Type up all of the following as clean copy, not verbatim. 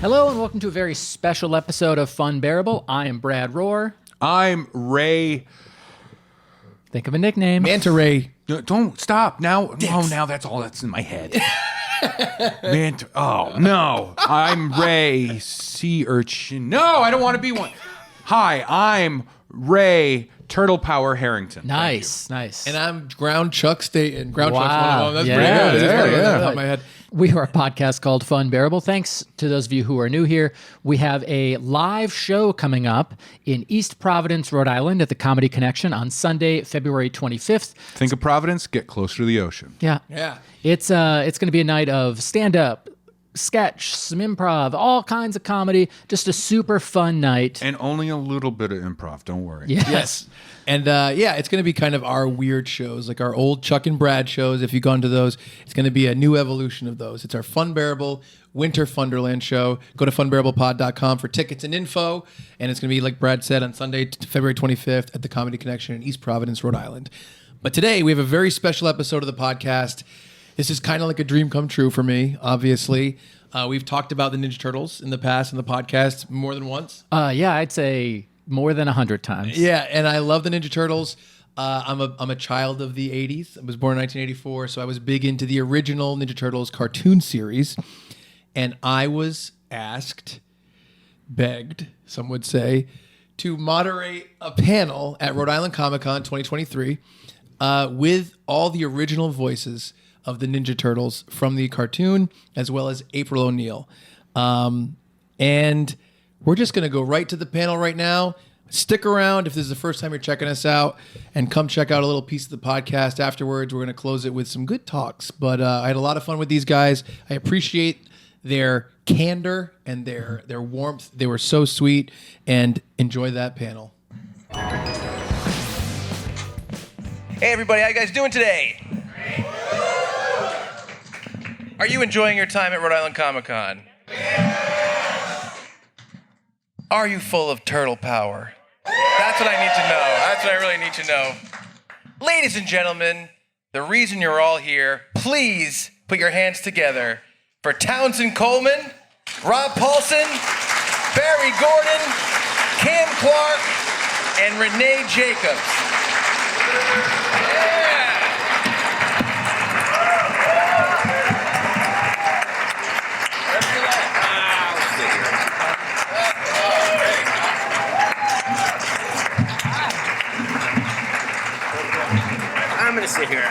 Hello and welcome to a very special episode of Funbearable. I am Brad Rohr. I'm Ray. Think of a nickname. Manta Ray. Don't stop now. Oh, now that's all that's in my head. Oh no, I'm Ray Sea Urchin. No, I don't want to be one. Hi, I'm Ray Turtle Power Harrington. Nice. And I'm Ground Chuck Staton. Ground Wow. Chuck's one of them. That's Yeah, pretty good. yeah. That's top of my head. We are a podcast called Funbearable. Thanks to those of you who are new here. We have a live show coming up in East Providence, Rhode Island at the Comedy Connection on Sunday, February 25th. Think of Providence, get closer to the ocean. Yeah. It's going to be a night of stand-up, sketch, some improv, all kinds of comedy. Just a super fun night. And only a little bit of improv, don't worry. Yes. And it's going to be kind of our weird shows, like our old Chuck and Brad shows. If you've gone to those, it's going to be a new evolution of those. It's our Funbearable Winter Funderland show. Go to funbearablepod.com for tickets and info. And it's going to be, like Brad said, on Sunday, February 25th at the Comedy Connection in East Providence, Rhode Island. But today we have a very special episode of the podcast. This is kind of like a dream come true for me, obviously. We've talked about the Ninja Turtles in the past in the podcast more than once. Yeah, I'd say more than 100 times. Yeah, and I love the Ninja Turtles. I'm a child of the 80s. I was born in 1984, so I was big into the original Ninja Turtles cartoon series. And I was begged, some would say, to moderate a panel at Rhode Island Comic Con 2023 with all the original voices of the Ninja Turtles from the cartoon, as well as April O'Neil. And we're just going to go right to the panel right now. Stick around if this is the first time you're checking us out, and come check out a little piece of the podcast afterwards. We're going to close it with some good talks. But I had a lot of fun with these guys. I appreciate their candor and their warmth. They were so sweet, and enjoy that panel. Hey everybody, how you guys doing today? Are you enjoying your time at Rhode Island Comic Con? Are you full of turtle power? That's what I need to know. That's what I really need to know. Ladies and gentlemen, the reason you're all here, please put your hands together for Townsend Coleman, Rob Paulsen, Barry Gordon, Cam Clarke, and Renae Jacobs. I'm gonna sit here.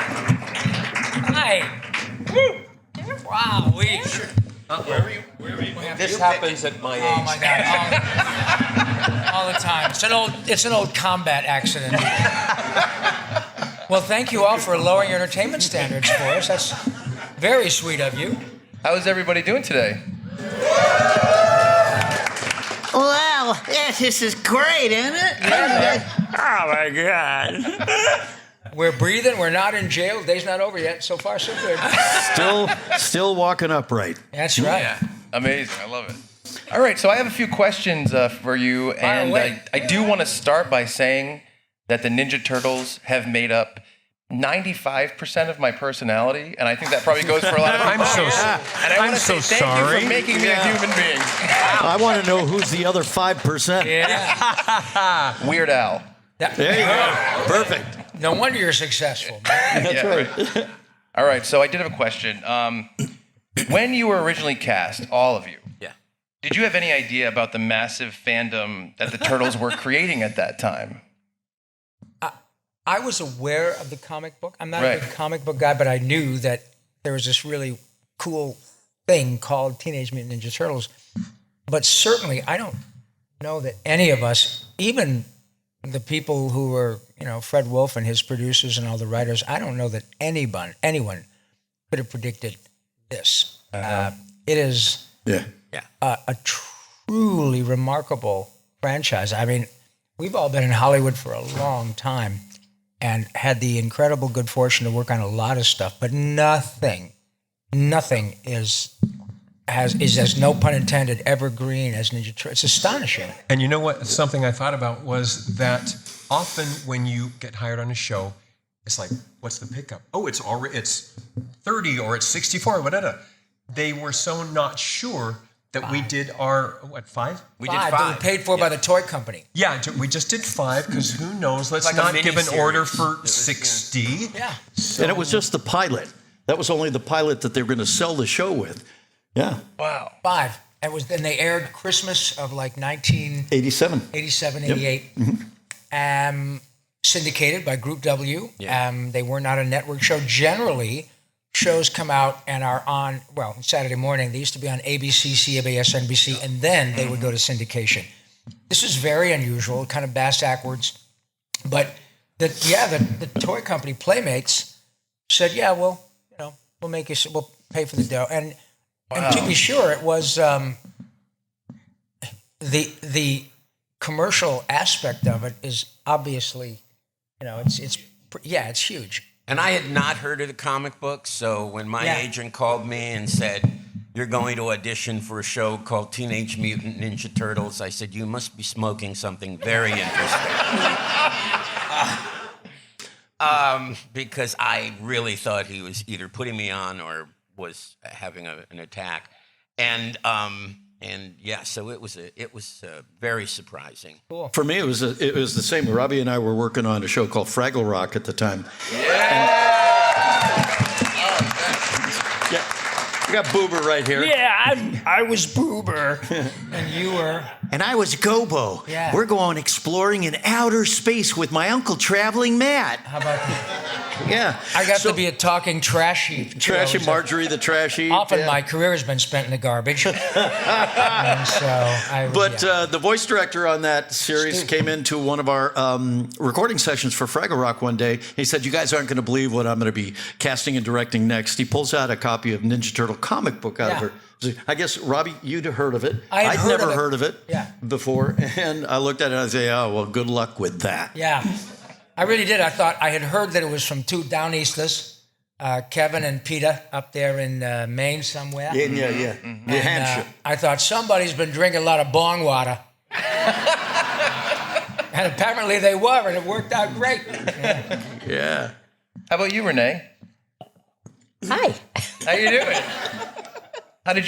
Hi. Wow, where are you? This happens at my age. Oh my God! All the time. It's an old combat accident. Well, thank you all for lowering your entertainment standards for us. That's very sweet of you. How's everybody doing today? Well, yes, this is great, isn't it? Oh my God. We're breathing. We're not in jail. Day's not over yet. So far, so good. Still walking upright. That's right. Yeah, amazing. I love it. All right, so I have a few questions for you, and I do want to start by saying that the Ninja Turtles have made up 95% of my personality, and I think that probably goes for a lot of people. And I want to say thank you for making me a human being. I want to know who's the other 5%. Yeah. Weird Al. There you go. Perfect. No wonder you're successful. That's right. All right, so I did have a question. When you were originally cast, all of you, did you have any idea about the massive fandom that the Turtles were creating at that time? I was aware of the comic book. I'm not a big comic book guy, but I knew that there was this really cool thing called Teenage Mutant Ninja Turtles. But certainly, I don't know that any of us, even the people who were, Fred Wolf and his producers and all the writers, I don't know that anyone could have predicted this. It is a truly remarkable franchise. I mean, we've all been in Hollywood for a long time and had the incredible good fortune to work on a lot of stuff, but nothing is as no pun intended evergreen as Ninja Turtles. It's astonishing. And you know what? Something I thought about was that often when you get hired on a show, it's like, what's the pickup? Oh, it's 30 or it's 64 or whatever. They were so not sure that we did our, what, 5? We did Five. 5. They were paid for by the toy company. Yeah, we just did 5 because who knows? Let's like a not give an mini-series. order for 60. Yeah. And it was just the pilot. That was only the pilot that they were going to sell the show with. Yeah. Wow. 5. And they aired Christmas of like 87. 88. Syndicated by Group W. Yeah. They were not a network show. Generally, shows come out and are on, well, Saturday morning. They used to be on ABC, CBS, NBC, and then they would go to syndication. This is very unusual, kind of bass-backwards. But the toy company Playmates said, yeah, well, we'll make you, we'll pay for the dough. And to be sure, it was the commercial aspect of it is obviously, it's huge. And I had not heard of the comic book, so when my agent called me and said, you're going to audition for a show called Teenage Mutant Ninja Turtles, I said, you must be smoking something very interesting. Because I really thought he was either putting me on or was having an attack. So it was very surprising. Cool. For me, it was the same. Robbie and I were working on a show called Fraggle Rock at the time. We got Boober right here. Yeah, I was Boober. And you were? And I was Gobo. Yeah. We're going exploring in outer space with my uncle Traveling Matt. How about that? Yeah. I got to be a talking trash heap. Trashy Marjorie the trash heap. Often my career has been spent in the garbage. And so the voice director on that series came into one of our recording sessions for Fraggle Rock one day. He said, you guys aren't going to believe what I'm going to be casting and directing next. He pulls out a copy of Ninja Turtle comic book out of her. I guess, Robbie, you'd heard of it. I'd never heard of it before. And I looked at it and I said, oh, well, good luck with that. Yeah. I really did. I thought I had heard that it was from 2 Down Easters, Kevin and Peter up there in Maine somewhere. Yeah. New Hampshire. I thought somebody's been drinking a lot of bong water. And apparently they were, and it worked out great. Yeah. How about you, Renae? Hi. How you doing? Did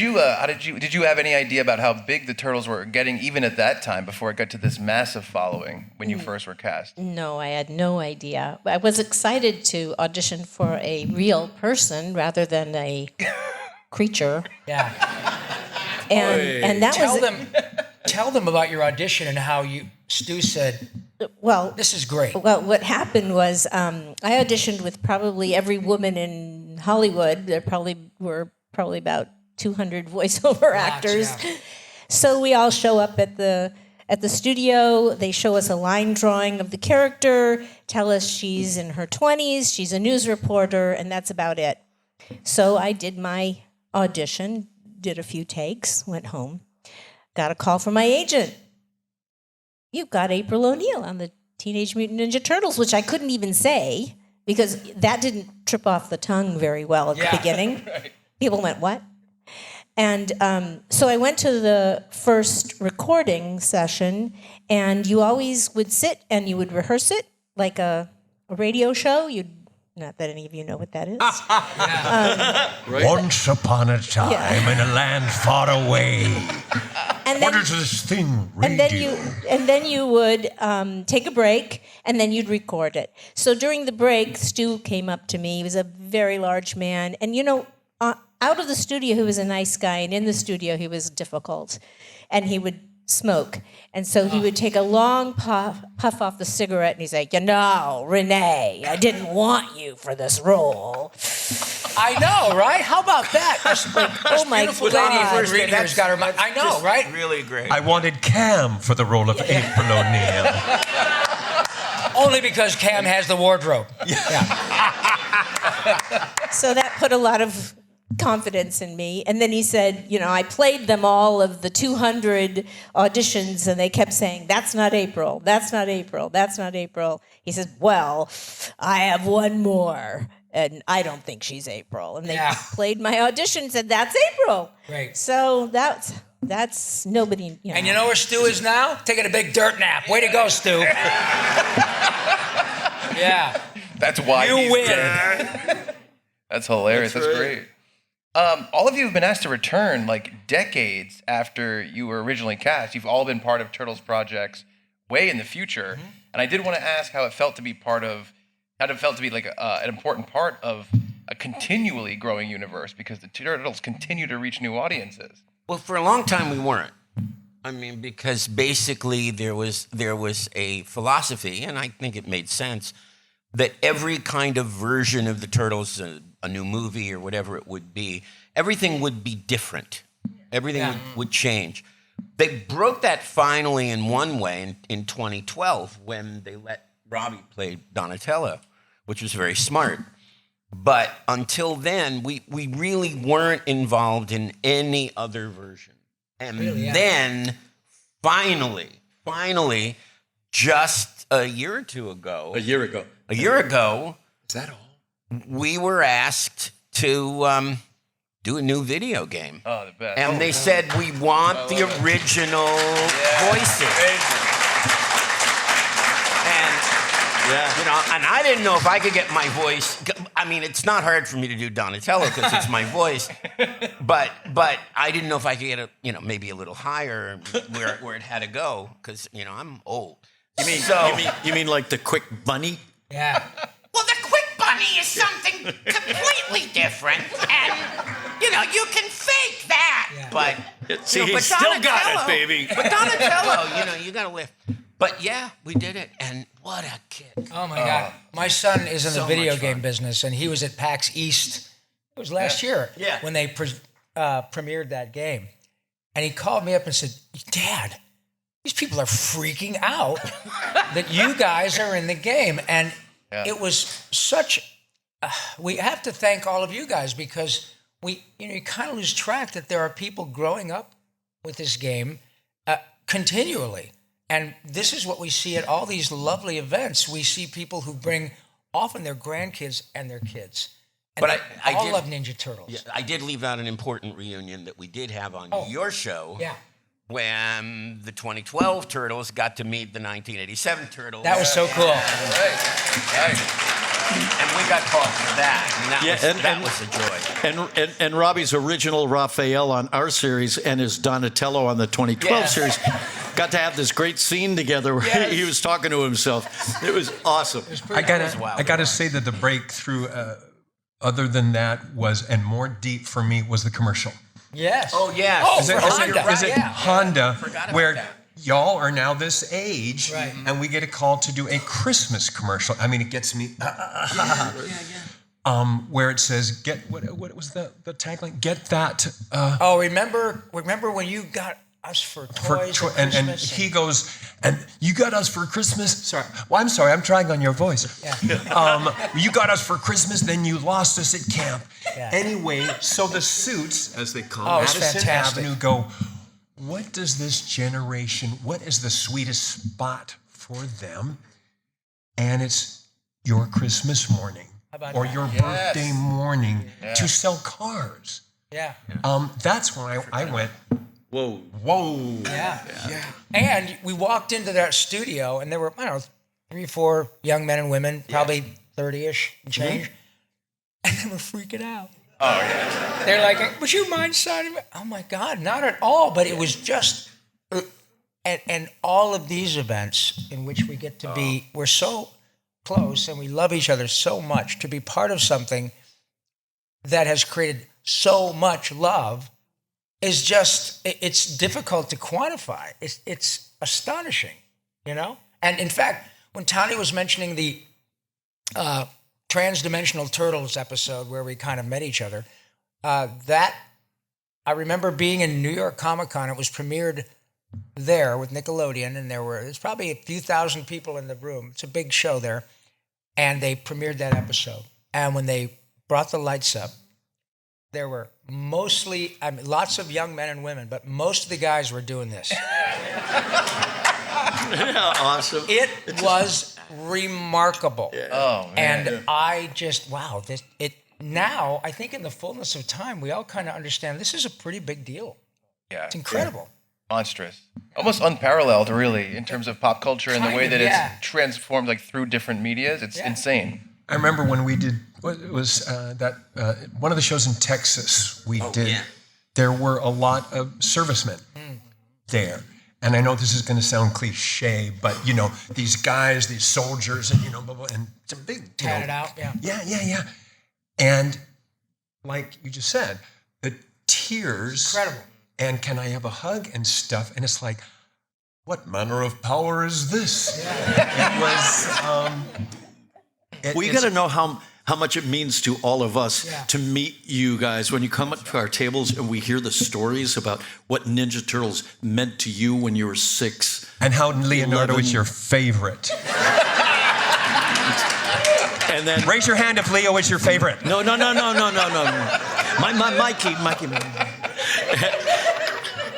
you have any idea about how big the Turtles were getting even at that time before it got to this massive following when you first were cast? No, I had no idea. I was excited to audition for a real person rather than a creature. Yeah. And that Tell them about your audition and how Stu said, well, this is great. Well, what happened was I auditioned with probably every woman in Hollywood. There were about 200 voiceover actors. Yeah. So we all show up at the studio. They show us a line drawing of the character, tell us she's in her 20s, she's a news reporter, and that's about it. So I did my audition, did a few takes, went home, got a call from my agent. You've got April O'Neil on the Teenage Mutant Ninja Turtles, which I couldn't even say because that didn't trip off the tongue very well at the beginning. Right. People went, what? And so I went to the first recording session, and you always would sit and you would rehearse it like a radio show. Not that any of you know what that is. Once upon a time in a land far away. What is this thing? Radio. And then you would take a break, and then you'd record it. So during the break, Stu came up to me. He was a very large man, and out of the studio, he was a nice guy, and in the studio, he was difficult. And he would smoke. And so he would take a long puff off the cigarette, and he'd say, Renae, I didn't want you for this role. I know, right? How about that? Oh, my God. That's got her mind. I know, right? Really great. I wanted Cam for the role of April O'Neil. Only because Cam has the wardrobe. Yeah. So that put a lot of confidence in me. And then he said, I played them all of the 200 auditions, and they kept saying, that's not April, that's not April, that's not April. He says, well, I have one more, and I don't think she's April. And they played my audition and said, that's April. Great. So that's nobody. And you know where Stu is now? Taking a big dirt nap. Way to go, Stu. Yeah. That's why you he's win. dead. That's hilarious. That's great. All of you have been asked to return like decades after you were originally cast. You've all been part of Turtles projects way in the future. And I did want to ask how it felt to be like an important part of a continually growing universe, because the Turtles continue to reach new audiences. Well, for a long time we weren't. I mean, because basically there was a philosophy, and I think it made sense, that every kind of version of the Turtles, a new movie or whatever it would be, everything would be different. Everything would change. They broke that finally in one way in 2012 when they let Robbie play Donatello, which was very smart. But until then, we really weren't involved in any other version. And then finally, just a year or two ago. A year ago. Is that all? We were asked to do a new video game. Oh, the best. And they said, we want the original voices. And I didn't know if I could get my voice. I mean, it's not hard for me to do Donatello because it's my voice. But I didn't know if I could get maybe a little higher where it had to go, because I'm old. You mean like the Quick Bunny? Yeah. Well, the Quick Bunny is something completely different, and you can fake that. Yeah. But See, but he's still got it, baby. But Donatello, you got to lift. But yeah, we did it, and what a kick! Oh my God. My son is in the So video much game fun. business, and he was at PAX East. It was last year when they premiered that game. And he called me up and said, Dad, these people are freaking out that you guys are in the game. And it was such, we have to thank all of you guys, because you kind of lose track that there are people growing up with this game continually. And this is what we see at all these lovely events. We see people who bring often their grandkids and their kids. And But I all did love Ninja Turtles. Yeah, I did leave out an important reunion that we did have on your show. Yeah. When the 2012 Turtles got to meet the 1987 Turtles. That was so cool. Right. And we got caught for that. And that was a joy. And Robbie's original Raphael on our series and his Donatello on the 2012 series got to have this great scene together where he was talking to himself. It was awesome. I gotta say that the breakthrough, other than that, was, and more deep for me, was the commercial. Yes. Oh, yes. Oh, Is it Honda, where y'all are now this age, and we get a call to do a Christmas commercial. I mean, it gets me. Where it says, "Get what was the tagline? Get that." Remember when you got us for toys for and Christmas? he goes, and you got us for Christmas. Sorry, well, I'm sorry, I'm trying on your voice. Yeah. You got us for Christmas, then you lost us at camp. Yeah. Anyway, so the suits, as they call Oh, it's Madison fantastic. Avenue, go. What does this generation? What is the sweetest spot for them? And it's your Christmas morning or your birthday morning to sell cars. Yeah. That's when I went. Whoa. Yeah. And we walked into that studio, and there were, 3 or 4 young men and women, probably 30-ish and change, and they were freaking out. Oh, yeah. They're like, would you mind signing me? Oh, my God, not at all. But it was just, and all of these events in which we get to be, we're so close, and we love each other so much, to be part of something that has created so much love is just, it's difficult to quantify. It's astonishing, And in fact, when Tony was mentioning the Transdimensional Turtles episode where we kind of met each other, that I remember being in New York Comic Con. It was premiered there with Nickelodeon, and there's probably a few thousand people in the room. It's a big show there. And they premiered that episode. And when they brought the lights up, there were mostly, lots of young men and women, but most of the guys were doing this. Awesome. It was remarkable. Yeah. Oh, man. And I just, now, I think in the fullness of time, we all kind of understand this is a pretty big deal. Yeah. It's incredible. Monstrous. Almost unparalleled, really, in terms of pop culture and the way that it's transformed through different medias. It's insane. I remember when we did, it was one of the shows in Texas we did. Yeah. There were a lot of servicemen there. And I know this is going to sound cliche, but, these guys, these soldiers, and, blah, blah, and it's a big, tatted out, yeah. Yeah. And like you just said, the tears. Incredible. And can I have a hug and stuff? And it's like, what manner of power is this? Yeah. It was... you got to know how much it means to all of us to meet you guys when you come up to our tables and we hear the stories about what Ninja Turtles meant to you when you were 6. And how Leonardo is your favorite. And then raise your hand if Leo is your favorite. No. Mikey.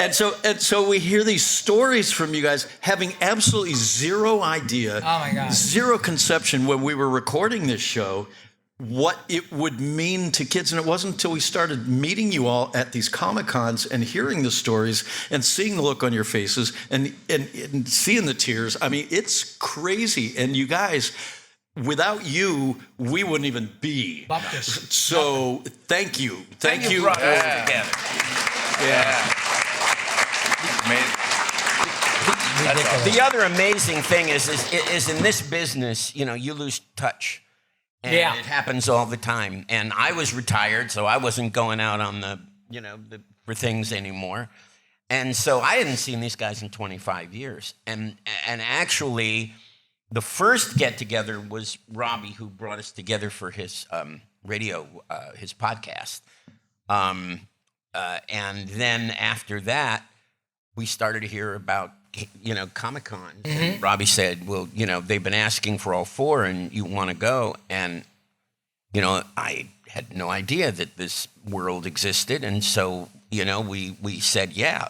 And so we hear these stories from you guys having absolutely zero idea, oh my God, zero conception when we were recording this show what it would mean to kids. And it wasn't until we started meeting you all at these Comic-Cons and hearing the stories and seeing the look on your faces and seeing the tears. I mean, it's crazy. And you guys, without you, we wouldn't even be. So thank you. Thank you. Brought us together. Yeah. The other amazing thing is in this business, you lose touch. And it happens all the time. And I was retired, so I wasn't going out on for things anymore. And so I hadn't seen these guys in 25 years. And actually, the first get-together was Robbie, who brought us together for his radio, his podcast. And then after that, we started to hear about, Comic-Cons. Mm-hmm. And Robbie said, well, they've been asking for all 4 and you want to go. And, I had no idea that this world existed. And so, we said, yeah,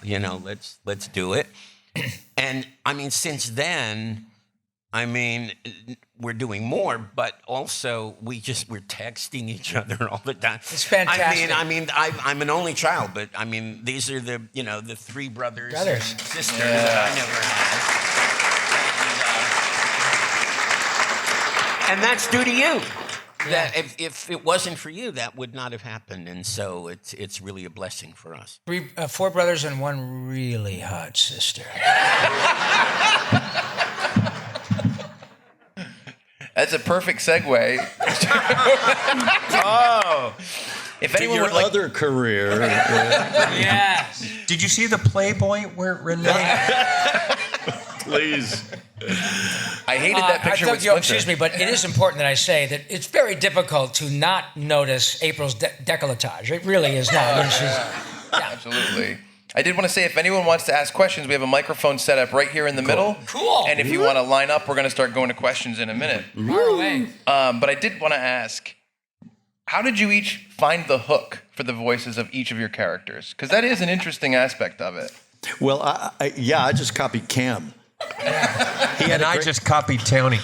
let's do it. And I mean, since then, we're doing more, but also we're texting each other all the time. It's fantastic. I'm an only child, but these are the 3 brothers and sisters that I never had. And that's due to you. That if it wasn't for you, that would not have happened. And so it's really a blessing for us. 4 brothers and 1 really hot sister. That's a perfect segue. If anyone your would like other career. Yes. Did you see the Playboy where Renae? Please. I hated that picture with Splinter. Excuse me, but it is important that I say that it's very difficult to not notice April's décolletage. It really is not. Absolutely. I did want to say, if anyone wants to ask questions, we have a microphone set up right here in the middle. Cool. And if you want to line up, we're going to start going to questions in a minute. Far away. But I did want to ask, how did you each find the hook for the voices of each of your characters? Because that is an interesting aspect of it. Well, I just copied Cam. I just copied Townie.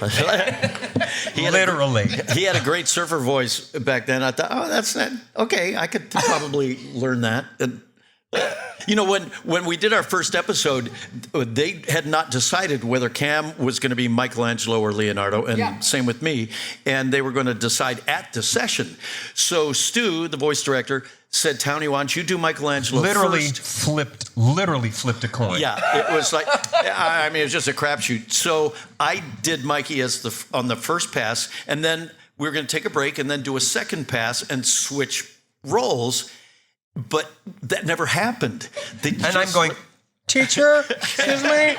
Literally. He had a great surfer voice back then. I thought, that's not okay. I could probably learn that. When we did our first episode, they had not decided whether Cam was going to be Michelangelo or Leonardo, and same with me. And they were going to decide at the session. So Stu, the voice director, said, Townie, why don't you do Michelangelo first? Literally flipped a coin. Yeah, it was like, it was just a crapshoot. So I did Mikey on the first pass, and then we were going to take a break and then do a second pass and switch roles. But that never happened. I'm going, teacher, excuse me,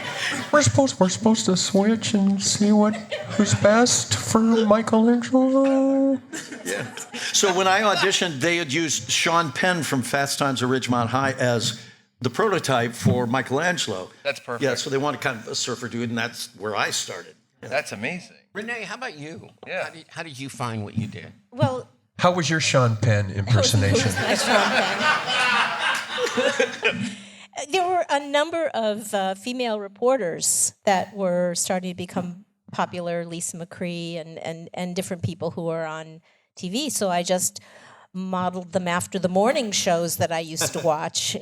we're supposed to switch and see who's best for Michelangelo. Yeah. So when I auditioned, they had used Sean Penn from Fast Times at Ridgemont High as the prototype for Michelangelo. That's perfect. Yeah, so they wanted kind of a surfer dude, and that's where I started. Yeah. That's amazing. Renae, how about you? Yeah. How did you find what you did? Well, how was your Sean Penn impersonation? There were a number of female reporters that were starting to become popular, Lisa McCree and different people who were on TV. So I just modeled them after the morning shows that I used to watch,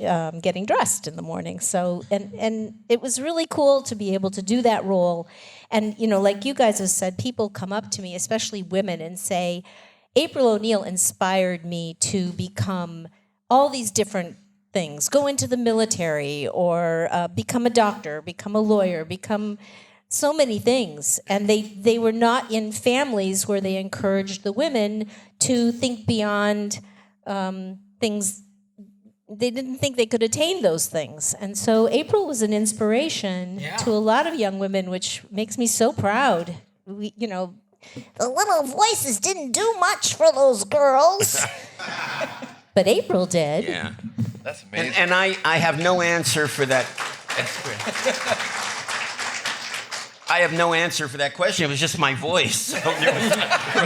getting dressed in the morning. So, and it was really cool to be able to do that role. And, you know, like you guys have said, people come up to me, especially women, and say, April O'Neil inspired me to become all these different things, go into the military or become a doctor, become a lawyer, become so many things. And they were not in families where they encouraged the women to think beyond things. They didn't think they could attain those things. And so April was an inspiration to a lot of young women, which makes me so proud. We, you know, the little voices didn't do much for those girls. But April did. Yeah. That's amazing. And I have no answer for that. That's great. I have no answer for that question. It was just my voice. So there was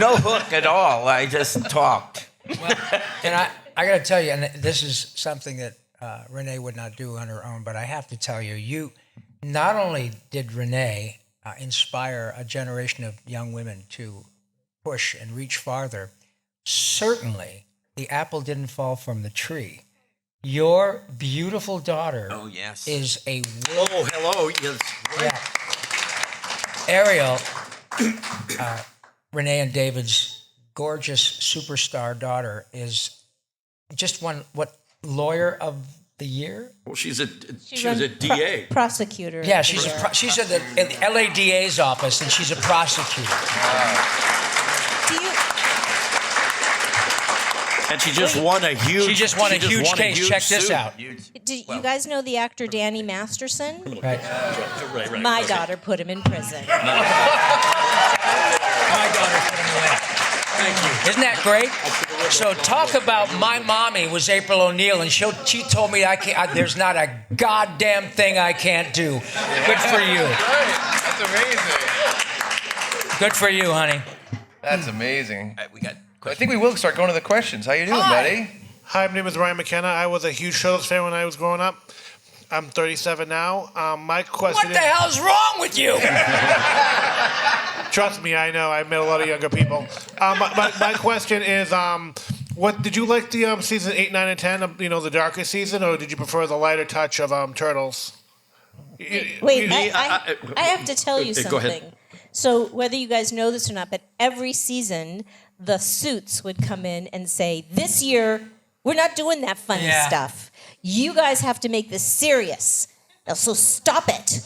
no hook at all. I just talked. Well, and I got to tell you, and this is something that Renae would not do on her own, but I have to tell you, you not only did Renae inspire a generation of young women to push and reach farther, certainly the apple didn't fall from the tree. Your beautiful daughter is a... Oh, hello. Yes. Yeah. Ariel, Renae and David's gorgeous superstar daughter is just won, what, Lawyer of the Year? Well, she was a DA. Prosecutor. Yeah, she's at the LA DA's office, and she's a prosecutor. And she just won a huge. She just won a huge case. Check this suit. out. Do you guys know the actor Danny Masterson? Right. My daughter put him in prison. My daughter put him away. Thank you. Isn't that great? So talk about my mommy was April O'Neil, and she told me there's not a goddamn thing I can't do. Good for you. That's amazing. Good for you, honey. That's amazing. We got. I think we will start going to the questions. How you doing, buddy? Hi, my name is Ryan McKenna. I was a huge Turtles fan when I was growing up. I'm 37 now. My question What the hell's wrong with you? Trust me, I know. I met a lot of younger people. My question is, what did you like the season 8, 9, and 10? The darker season, or did you prefer the lighter touch of Turtles? Wait, I have to tell you something. Go ahead. So whether you guys know this or not, but every season the suits would come in and say, "This year we're not doing that funny stuff. You guys have to make this serious. So stop it."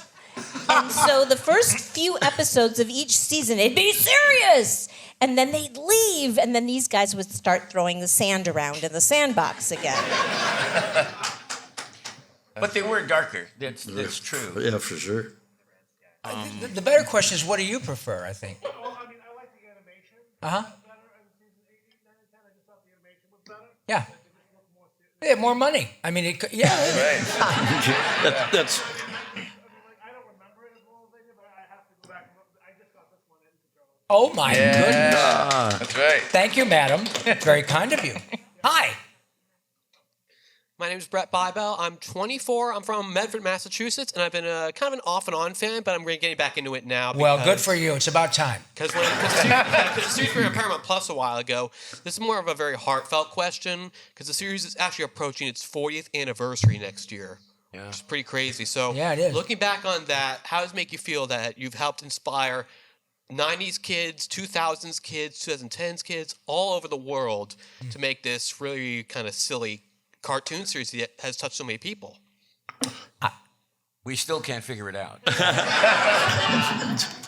And so the first few episodes of each season, it'd be serious. And then they'd leave, and then these guys would start throwing the sand around in the sandbox again. But they were darker. That's true. Yeah, for sure. The better question is, what do you prefer, I think? I like the animation. Uh-huh. Better in season 8, 9, and 10. I just thought the animation was better. Yeah. They have more money. I mean, Right. That's. I don't remember it as well as they did, but I have to go back and look. I just got this one into Turtles. oh my goodness. That's right. Thank you, madam. Very kind of you. Hi. My name is Brett Bybell. I'm 24. I'm from Medford, Massachusetts, and I've been kind of an off and on fan, but I'm really getting back into it now. Well, good for you. It's about time. Because the series premiered on Paramount Plus a while ago. This is more of a very heartfelt question, because the series is actually approaching its 40th anniversary next year. Yeah. Which is pretty crazy. So yeah, it is. Looking back on that, how does it make you feel that you've helped inspire 90s kids, 2000s kids, 2010s kids, all over the world to make this really kind of silly cartoon series that has touched so many people? We still can't figure it out.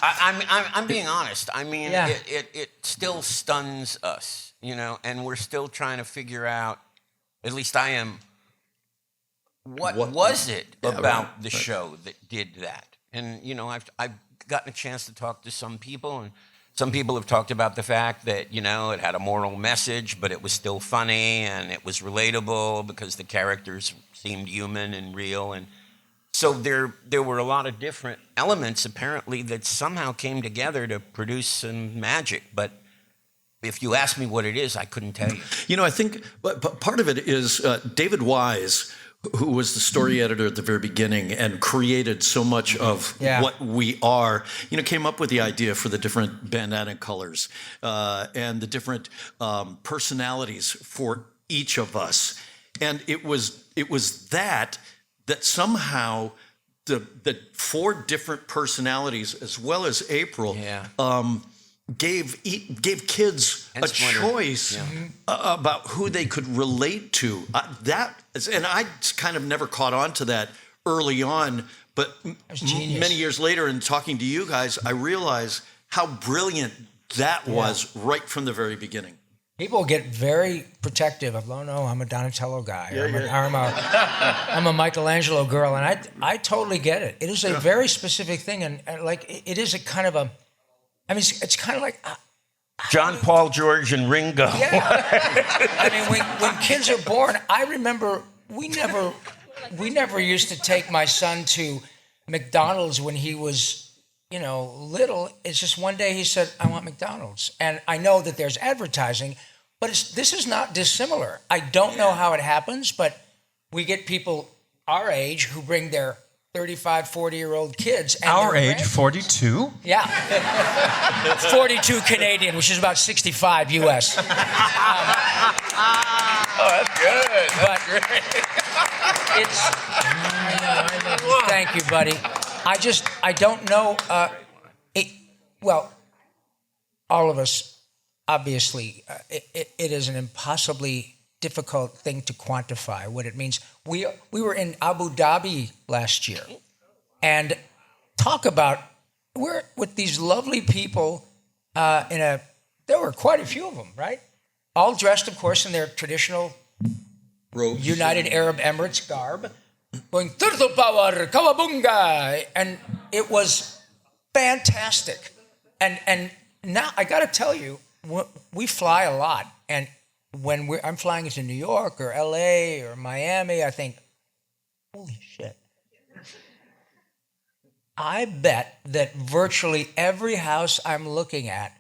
I'm being honest. I mean, it still stuns us, and we're still trying to figure out, at least I am, what was it about the show that did that? And, I've gotten a chance to talk to some people, and some people have talked about the fact that, it had a moral message, but it was still funny and it was relatable because the characters seemed human and real. And so there were a lot of different elements, apparently, that somehow came together to produce some magic. But if you ask me what it is, I couldn't tell you. I think part of it is David Wise who was the story editor at the very beginning and created so much of what we are, came up with the idea for the different bandana colors and the different personalities for each of us. And it was that somehow the 4 different personalities, as well as April, gave kids a choice about who they could relate to. And I kind of never caught on to that early on, but many years later, in talking to you guys, I realized how brilliant that was right from the very beginning. People get very protective of, oh no, I'm a Donatello guy. I'm a Michelangelo girl, and I totally get it. It is a very specific thing, and like it is a kind of a, I mean, it's kind of like John, Paul, George, and Ringo. Yeah. I mean, when kids are born, I remember we never used to take my son to McDonald's when he was, little. It's just one day he said, I want McDonald's. And I know that there's advertising, but this is not dissimilar. I don't know how it happens, but we get people our age who bring their 35, 40-year-old kids. And our age, 42? Yeah. 42 Canadian, which is about 65 U.S. Oh, that's good. That's great. Thank you, buddy. I don't know. Well, all of us, obviously, it is an impossibly difficult thing to quantify what it means. We were in Abu Dhabi last year, and talk about, we're with these lovely people there were quite a few of them, right? All dressed, of course, in their traditional robes, United Arab Emirates garb, going, turtle power, kawabunga, and it was fantastic. And now I got to tell you, we fly a lot, and when I'm flying into New York or LA or Miami, I think, holy shit. I bet that virtually every house I'm looking at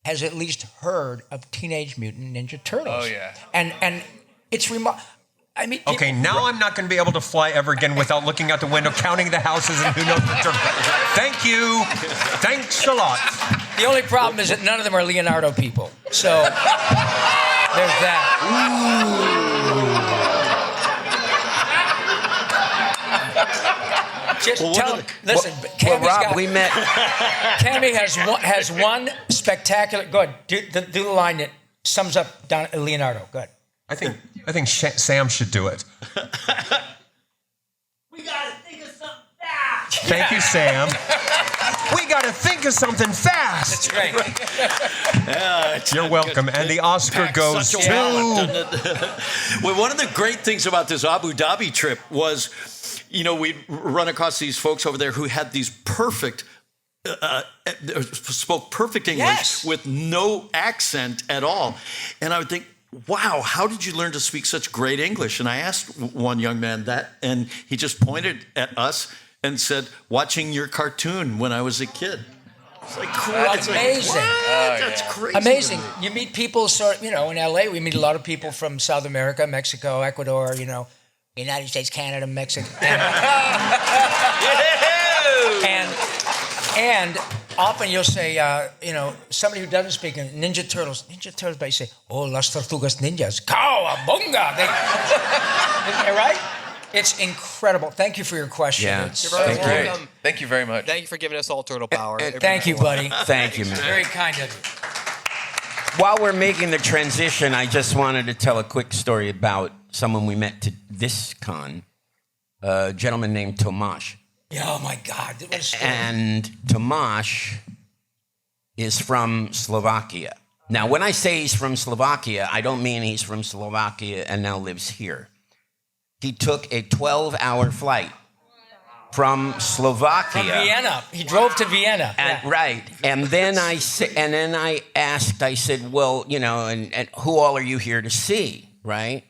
has at least heard of Teenage Mutant Ninja Turtles. Oh, yeah. And it's remarkable. I mean, okay, now I'm not going to be able to fly ever again without looking out the window, counting the houses, and who knows the turtles. Thank you. Thanks a lot. The only problem is that none of them are Leonardo people. So there's that. Just tell him. Listen, Rob, we met. Cammy has one spectacular. Go ahead, do the line that sums up Leonardo. Go ahead. I think Sam should do it. We gotta think of something fast. Thank you, Sam. We gotta think of something fast. That's right. You're welcome. And the Oscar goes to. Well, one of the great things about this Abu Dhabi trip was, we'd run across these folks over there who had these perfect. Spoke perfect English with no accent at all, and I would think, wow, how did you learn to speak such great English? And I asked one young man that, and he just pointed at us and said, watching your cartoon when I was a kid. It's like, that's amazing. That's crazy. Amazing. You meet people, in LA, we meet a lot of people from South America, Mexico, Ecuador, United States, Canada, Mexico. And often you'll say, somebody who doesn't speak Ninja Turtles, but you say, oh, las tortugas ninjas, cowabunga. Right? It's incredible. Thank you for your question. Yeah. You're welcome. Thank you very much. Thank you for giving us all turtle power. Thank you, buddy. Thank you, man. Very kind of you. While we're making the transition, I just wanted to tell a quick story about someone we met to this con, a gentleman named Tomáš. Oh, my God. And Tomáš is from Slovakia. Now, when I say he's from Slovakia, I don't mean he's from Slovakia and now lives here. He took a 12-hour flight from Slovakia. From Vienna. He drove to Vienna. Right. And then I asked, I said, well, and who all are you here to see, right?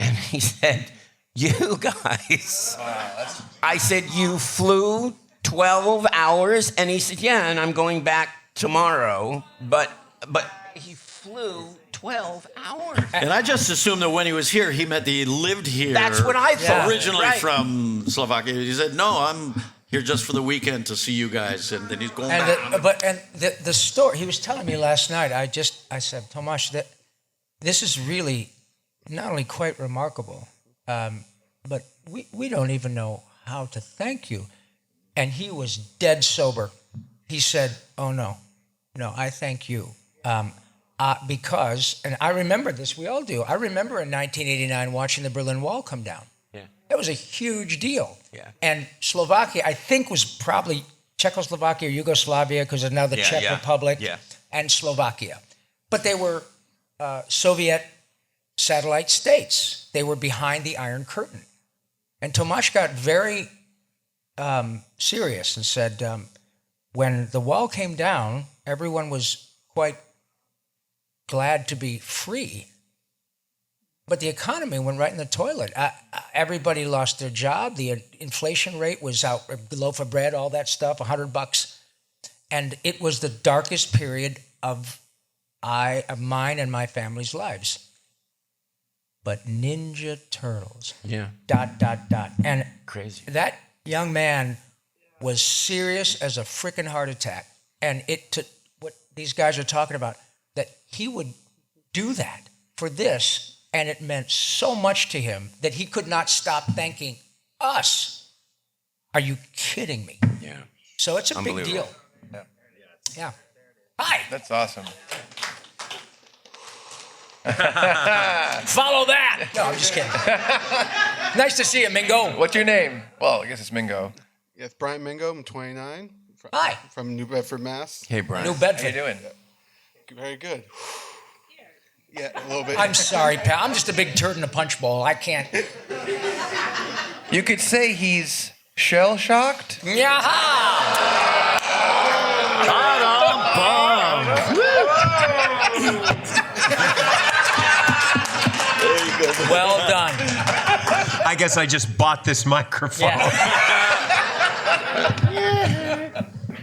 And he said, you guys. Wow, I said, you flew 12 hours? And he said, yeah, and I'm going back tomorrow. But he flew 12 hours. And I just assumed that when he was here, he meant that he lived here. That's what I thought. Originally Right. from Slovakia. He said, no, I'm here just for the weekend to see you guys. And then he's going back. The story he was telling me last night, I said, Tomasz, that this is really not only quite remarkable, but we don't even know how to thank you. And he was dead sober. He said, oh, no, I thank you. Because, and I remember this, we all do. I remember in 1989 watching the Berlin Wall come down. Yeah. That was a huge deal. Yeah. And Slovakia, I think, was probably Czechoslovakia or Yugoslavia, because it's now the Czech Republic, and Slovakia. But they were Soviet satellite states. They were behind the Iron Curtain. And Tomasz got very serious and said, when the wall came down, everyone was quite glad to be free. But the economy went right in the toilet. Everybody lost their job. The inflation rate was out, a loaf of bread, all that stuff, $100. And it was the darkest period of mine and my family's lives. But Ninja Turtles. Yeah. ... And crazy. That young man was serious as a freaking heart attack. And what these guys are talking about, that he would do that for this, and it meant so much to him that he could not stop thanking us. Are you kidding me? Yeah. So it's a big deal. Yeah. Hi. That's awesome. Follow that. No, I'm just kidding. Nice to see you, Mingo. What's your name? Well, I guess it's Mingo. Yes, Brian Mingo. I'm 29. Hi. From New Bedford, Mass. Hey, Brian. New Bedford. How you doing? Very good. Yeah, a little bit. I'm sorry, pal. I'm just a big turd in a punch bowl. I can't. You could say he's shell-shocked. Well done. I guess I just bought this microphone.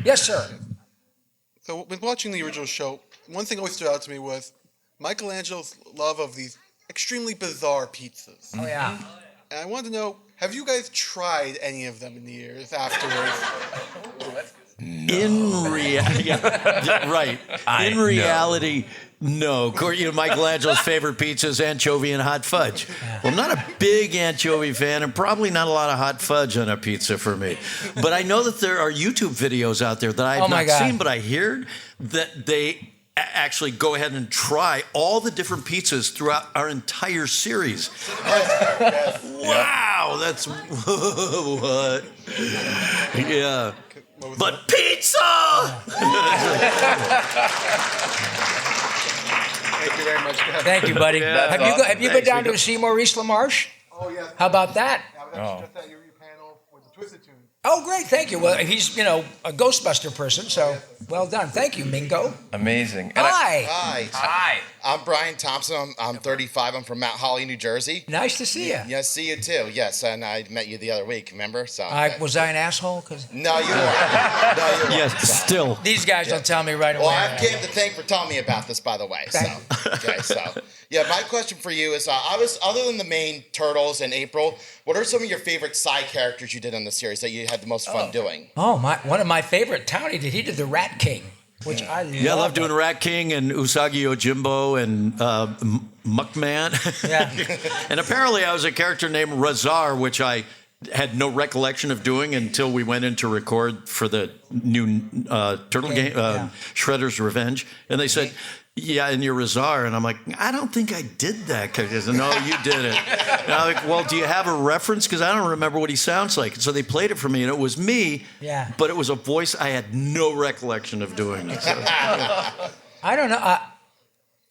Yes, sir. So, with watching the original show, one thing always stood out to me was Michelangelo's love of these extremely bizarre pizzas. Oh, yeah. And I wanted to know, have you guys tried any of them in the years afterwards? In reality, right. In reality, no. Michelangelo's favorite pizza is anchovy and hot fudge. Well, I'm not a big anchovy fan, and probably not a lot of hot fudge on a pizza for me. But I know that there are YouTube videos out there that I have not seen, but I heard that they actually go ahead and try all the different pizzas throughout our entire series. Wow, that's what? Yeah. But pizza! Thank you very much. Thank you, buddy. Yeah, have you been down to see Maurice LaMarche? Oh, yeah. How about that? I was just at your panel with the Twisted Tunes. Oh, great. Thank you. Well, he's, a Ghostbuster person, so well done. Thank you, Mingo. Amazing. Hi. I'm Brian Thompson. I'm 35. I'm from Mount Holly, New Jersey. Nice to see you. Yes, see you too. Yes, and I met you the other week. Remember? So. Was I an asshole? No, you weren't. No, you weren't. Yes, still. These guys don't tell me right away. Well, I have Kim to thank for telling me about this, by the way. Yeah, my question for you is, other than the main Turtles in April, what are some of your favorite side characters you did on the series that you had the most fun doing? Oh, one of my favorite. Townie did. He did the Rat King, which I love. Yeah, I love doing Rat King and Usagi Yojimbo and Muckman. Yeah. And apparently I was a character named Razar, which I had no recollection of doing until we went in to record for the new Turtle game, Shredder's Revenge. And they said, yeah, and you're Razar. And I'm like, I don't think I did that. They said, no, you did it. And I'm like, well, do you have a reference? Because I don't remember what he sounds like. And so they played it for me, and it was me. Yeah. But it was a voice I had no recollection of doing. So, I don't know.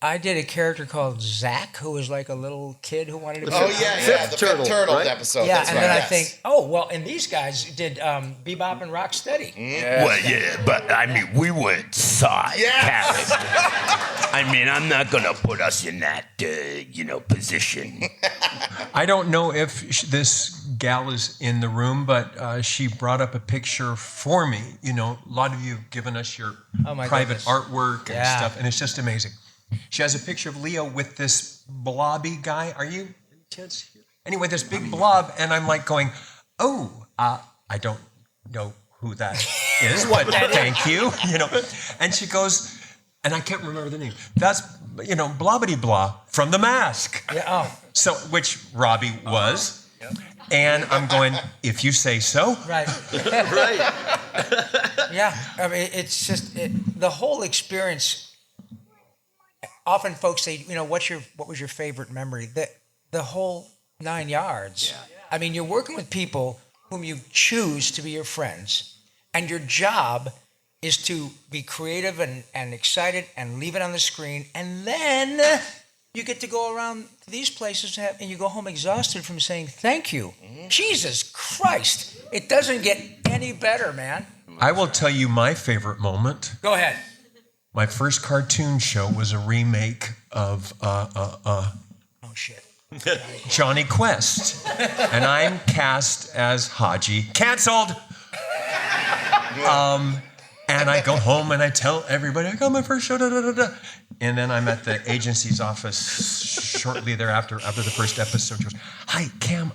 I did a character called Zach, who was like a little kid who wanted to be the Fifth Turtle right? episode. Yeah, That's and right, then yes. I think, and these guys did Bebop and Rocksteady. Well, yeah, but I mean, we weren't side characters. I mean, I'm not gonna put us in that, position. I don't know if this gal is in the room, but she brought up a picture for me. A lot of you have given us your private goodness. artwork and stuff, and it's just amazing. She has a picture of Leo with this blobby guy. Are you? Anyway, this big blob, and I'm like going, oh, I don't know who that is, but thank you, And she goes, and I can't remember the name. That's, blobbity blah from The Mask. Yeah. Oh. So, which Robbie was. And I'm going, if you say so. Right. Right. Yeah. I mean, it's just the whole experience. Often folks say, what was your favorite memory? The whole 9 yards. Yeah. I mean, you're working with people whom you choose to be your friends, and your job is to be creative and excited and leave it on the screen, and then you get to go around to these places and you go home exhausted from saying thank you. Mm-hmm. Jesus Christ. It doesn't get any better, man. I will tell you my favorite moment. Go ahead. My first cartoon show was a remake of oh shit. Johnny Quest, and I'm cast as Haji. Canceled. And I go home and I tell everybody I got my first show. And then I'm at the agency's office shortly thereafter, after the first episode. She goes, "Hi, Cam.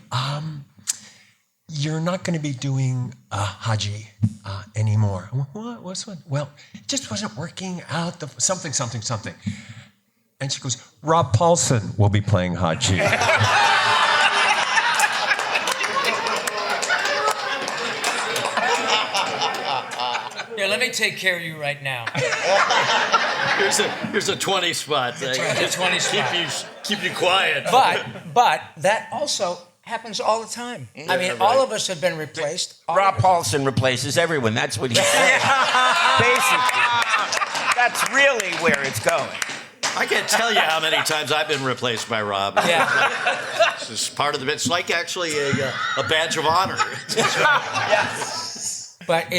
You're not going to be doing Haji anymore." What? What's what? Well, it just wasn't working out. Something. And she goes, "Rob Paulsen will be playing Haji." Here, let me take care of you right now. Here's a 20 spot. It's a 20 spot. Keep you quiet. But that also happens all the time. I mean, all of us have been replaced. Rob Paulsen replaces everyone. That's what he's saying. Basically, that's really where it's going. I can't tell you how many times I've been replaced by Rob. Yeah. This is part of the bit. It's like actually a badge of honor. But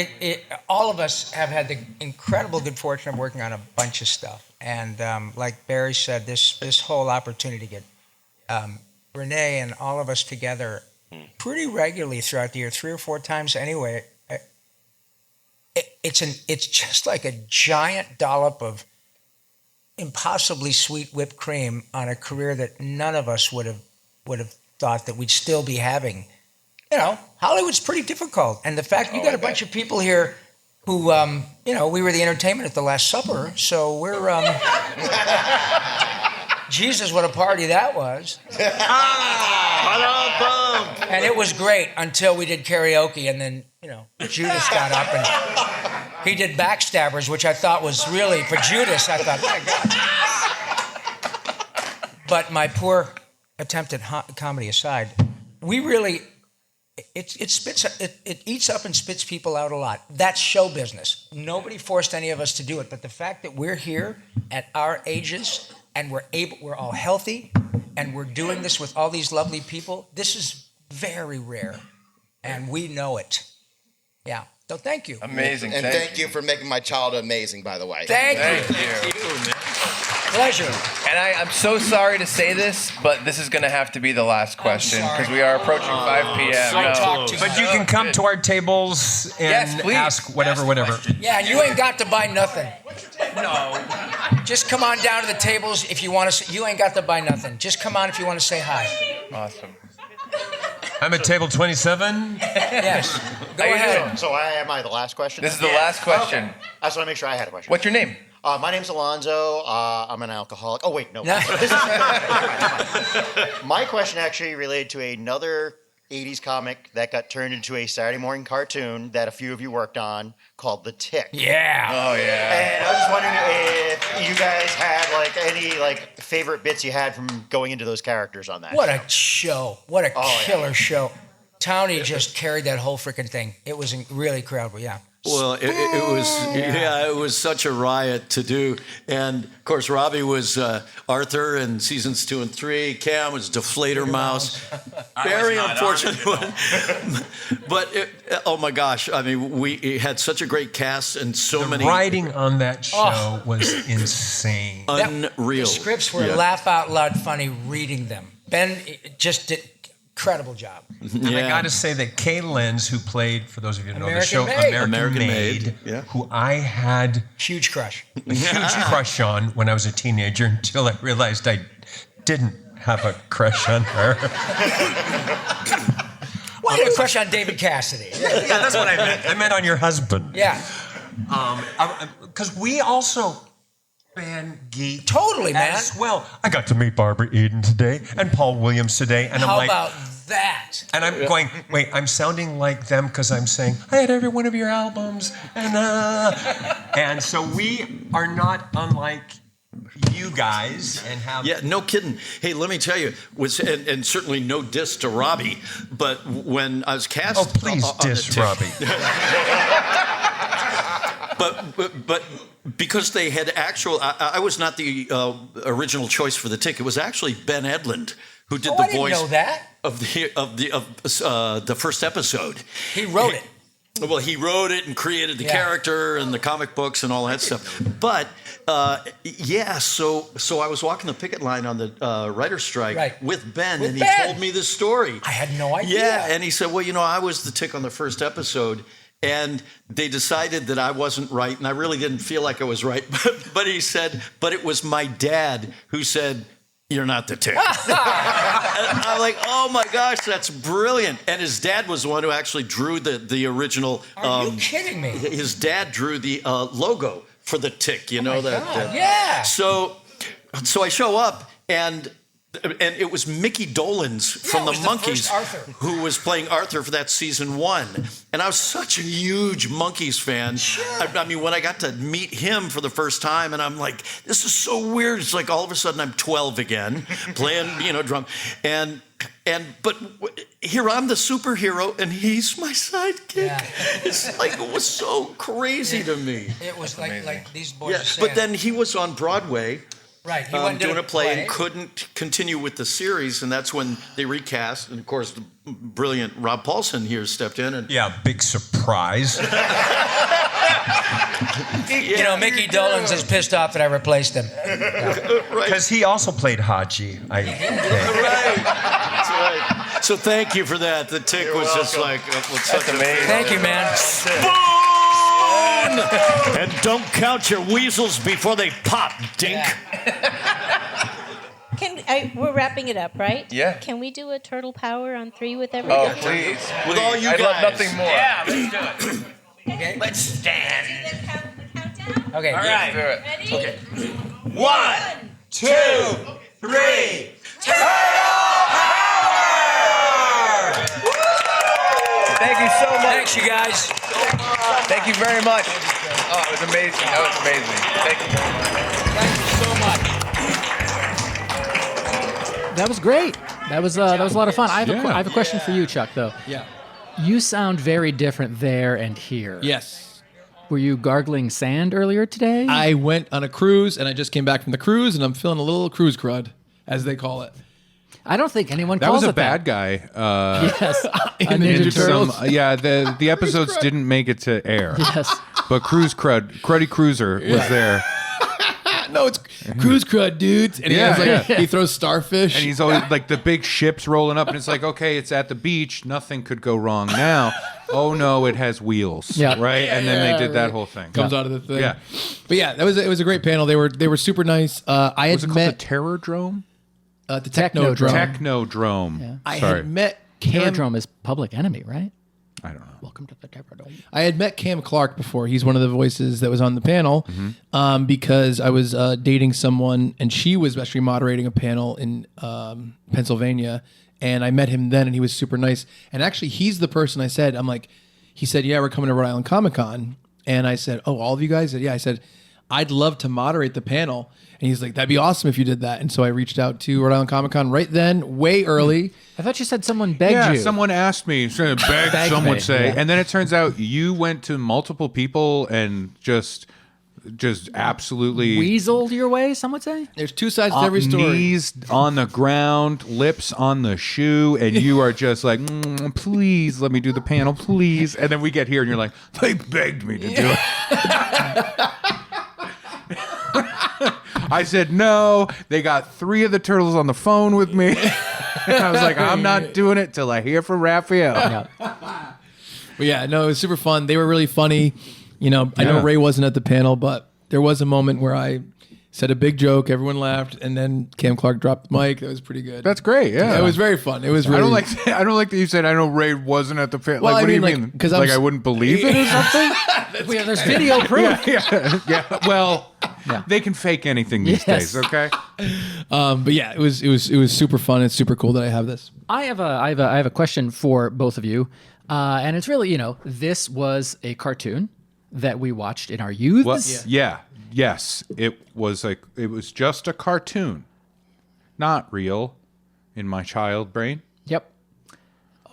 all of us have had the incredible good fortune of working on a bunch of stuff. And like Barry said, this whole opportunity to get Renae and all of us together pretty regularly throughout the year, 3 or 4 times anyway, it's just like a giant dollop of impossibly sweet whipped cream on a career that none of us would have thought that we'd still be having. Hollywood's pretty difficult, and the fact you got a bunch of people here who, we were the entertainment at the Last Supper, so we're, Jesus, what a party that was. And it was great until we did karaoke, and then, Judas got up and he did Backstabbers, which I thought was really, for Judas, I thought, my God. But my poor attempt at comedy aside, we really... It eats up and spits people out a lot. That's show business. Nobody forced any of us to do it, but the fact that we're here at our ages and we're all healthy and we're doing this with all these lovely people, this is very rare, and we know it. Yeah. So thank you. Amazing. And thank you for making my childhood amazing, by the way. Thank you. Pleasure. And I'm so sorry to say this, but this is going to have to be the last question because we are approaching 5 p.m. But you can come to our tables and ask whatever. Yeah, and you ain't got to buy nothing. No. Just come on down to the tables if you want to. You ain't got to buy nothing. Just come on if you want to say hi. Awesome. I'm at table 27. Yes. Go ahead. So am I the last question? This is the last question. Okay. I just want to make sure I had a question. What's your name? My name's Alonzo. I'm an alcoholic. Oh, wait, no. My question actually related to another 80s comic that got turned into a Saturday morning cartoon that a few of you worked on called The Tick. Yeah. Oh, yeah. And I was just wondering if you guys had any favorite bits you had from going into those characters on that. What a show. What a killer show. Townie just carried that whole freaking thing. It was really incredible, yeah. Well, it was such a riot to do. And, of course, Robbie was Arthur in seasons 2 and 3. Cam was Deflator Mouse. Very unfortunate one. But, oh, my gosh. I mean, we had such a great cast and so many. The writing on that show was insane. Unreal. The scripts were laugh out loud funny reading them. Ben just incredible job. And I got to say that Kay Lenz, who played, for those of you who know the show, American American Made, who I had huge crush, a huge crush on when I was a teenager until I realized I didn't have a crush on her. Well, you had a crush on David Cassidy. Yeah, that's what I meant. I meant on your husband. Yeah. Because we also fan geek. Totally, man. As well. I got to meet Barbara Eden today and Paul Williams today. And How I'm like, about that? and I'm going, wait, I'm sounding like them because I'm saying, I had every one of your albums. And so we are not unlike you guys and have. Yeah, no kidding. Hey, let me tell you, and certainly no diss to Robbie, but when I was cast. Oh, please diss Robbie. But because they had I was not the original choice for the Tick. It was actually Ben Edlund who did the voice know that. of the first episode. He wrote it. Well, he wrote it and created the character and the comic books and all that stuff. But so I was walking the picket line on the writer's strike with Ben, and he told me this story. I had no idea. Yeah, and he said, well, I was the Tick on the first episode. And they decided that I wasn't right, and I really didn't feel like I was right. But he said, but it was my dad who said, you're not the Tick. And I'm like, oh my gosh, that's brilliant. And his dad was the one who actually drew the original. Are you kidding me? His dad drew the logo for the Tick, Yeah. So I show up, and it was Mickey Dolenz from the Monkees who was playing Arthur for that season 1. And I was such a huge Monkees fan. Sure. I mean, when I got to meet him for the first time, and I'm like, this is so weird. It's like all of a sudden I'm 12 again, playing, drum. But here I'm the superhero, and he's my sidekick. Yeah. It's like, it was so crazy to me. It was like these boys are saying. But then he was on Broadway. Right, he went doing a play and couldn't continue with the series, and that's when they recast. And of course, the brilliant Rob Paulsen here stepped in, and big surprise. Mickey Dolenz is pissed off that I replaced him. Because he also played Haji. Right, that's right. So thank you for that. The Tick was just like, that's amazing. Thank you, man. And don't count your weasels before they pop, dink. We're wrapping it up, right? Yeah. Can we do a turtle power on 3 with everybody? Oh, please. With all you guys. I'd love nothing more. Yeah, let's do it. Okay. Let's stand. Okay. All right. Let's do it. Ready? Okay. 1, 2, 3. Turtle power! Thank you so much. Thanks, you guys. Thank you very much. Oh, it was amazing. That was amazing. Thank you very much. Thank you so much. That was great. That was a lot of fun. I have a question for you, Chuck, though. Yeah. You sound very different there and here. Yes. Were you gargling sand earlier today? I went on a cruise, and I just came back from the cruise, and I'm feeling a little cruise crud, as they call it. I don't think anyone That calls was a it bad guy. Yes. In Ninja Turtles. The episodes didn't make it to air. Yes. But Cruddy Cruiser was there. No, it's cruise crud, dudes. And he has he throws starfish. And he's always like the big ships rolling up, and it's like, okay, it's at the beach. Nothing could go wrong now. Oh no, it has wheels. Yeah. Right? And then they did that whole thing. Comes out of the thing. Yeah. But yeah, it was a great panel. They were super nice. I had Was it called met the Terrordrome? The Technodrome. Technodrome. Yeah. I Sorry. had met Cam. Terrordrome is Public Enemy, right? I don't know. Welcome to the Terrordome. I had met Cam Clarke before. He's one of the voices that was on the panel because I was dating someone, and she was actually moderating a panel in Pennsylvania, and I met him then, and he was super nice. And actually, he's the person I said, he said, yeah, we're coming to Rhode Island Comic Con. And I said, oh, all of you guys? Yeah. I said, I'd love to moderate the panel. And he's like, that'd be awesome if you did that. And so I reached out to Rhode Island Comic Con right then, way early. I thought you said someone begged you. Yeah, someone asked me. Begged, some would say. Yeah. And then it turns out you went to multiple people and just absolutely weaseled your way, some would say. There's two sides to every story. Knees on the ground, lips on the shoe, and you are just like, please let me do the panel, please. And then we get here and you're like, they begged me to do it. I said no. They got 3 of the turtles on the phone with me. I was like, I'm not doing it till I hear from Raphael. But yeah, no, it was super fun. They were really funny. You know, I know Yeah. Ray wasn't at the panel, but there was a moment where I said a big joke, everyone laughed, and then Cam Clarke dropped the mic. That was pretty good. That's great. Yeah, it was very fun. It was really. I don't like that you said I know Ray wasn't at the panel. Well, Like, I what do you mean, mean? like, 'cause Like I'm I wouldn't believe it or something? There's video proof. Yeah. Well, they can fake anything these days. Okay. But yeah, it was super fun. It's super cool that I have this. I have a question for both of you, and it's really, this was a cartoon that we watched in our youth. Well, yes. It was just a cartoon, not real, in my child brain. Yep.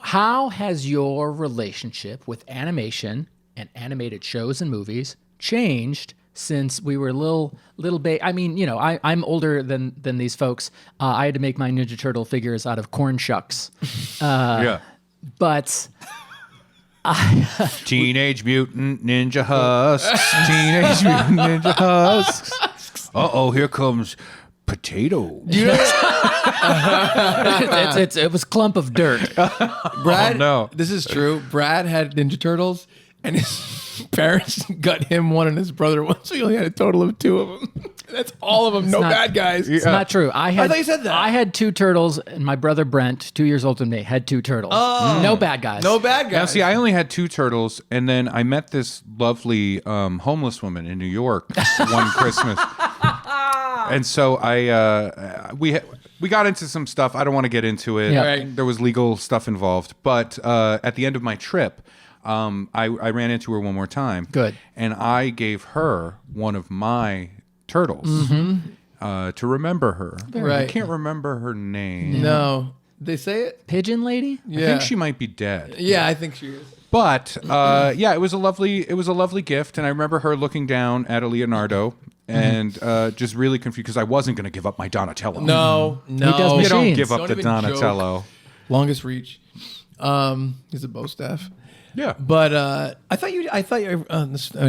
How has your relationship with animation and animated shows and movies changed since we were little baby? I mean, I'm older than these folks. I had to make my Ninja Turtle figures out of corn shucks. Yeah. But Teenage Mutant Ninja Husks. Teenage Mutant Ninja Husks. Uh-oh, here comes Potato. it was clump of dirt. Brad, no. This is true. Brad had Ninja Turtles, and his parents got him one and his brother one, so he only had a total of 2 of them. That's all of them. It's no not- bad guys. It's not true. I thought you said that. I had 2 turtles, and my brother Brent, 2 years older than me, had 2 turtles. No bad guys. No bad guys. Now, see, I only had 2 turtles, and then I met this lovely homeless woman in New York one Christmas. And so we got into some stuff. I don't want to get into it. Yeah. Right. There was legal stuff involved. But at the end of my trip, I ran into her one more time. Good. And I gave her one of my turtles to remember her. I Right. can't remember her name. No. They say it? Pigeon lady? I think she might be dead. Yeah, I think she is. But yeah, it was a lovely gift, and I remember her looking down at a Leonardo and just really confused because I wasn't going to give up my Donatello. No. He does You don't machines. give up Don't the even Donatello. Longest reach. He's a bow staff. Yeah, But I thought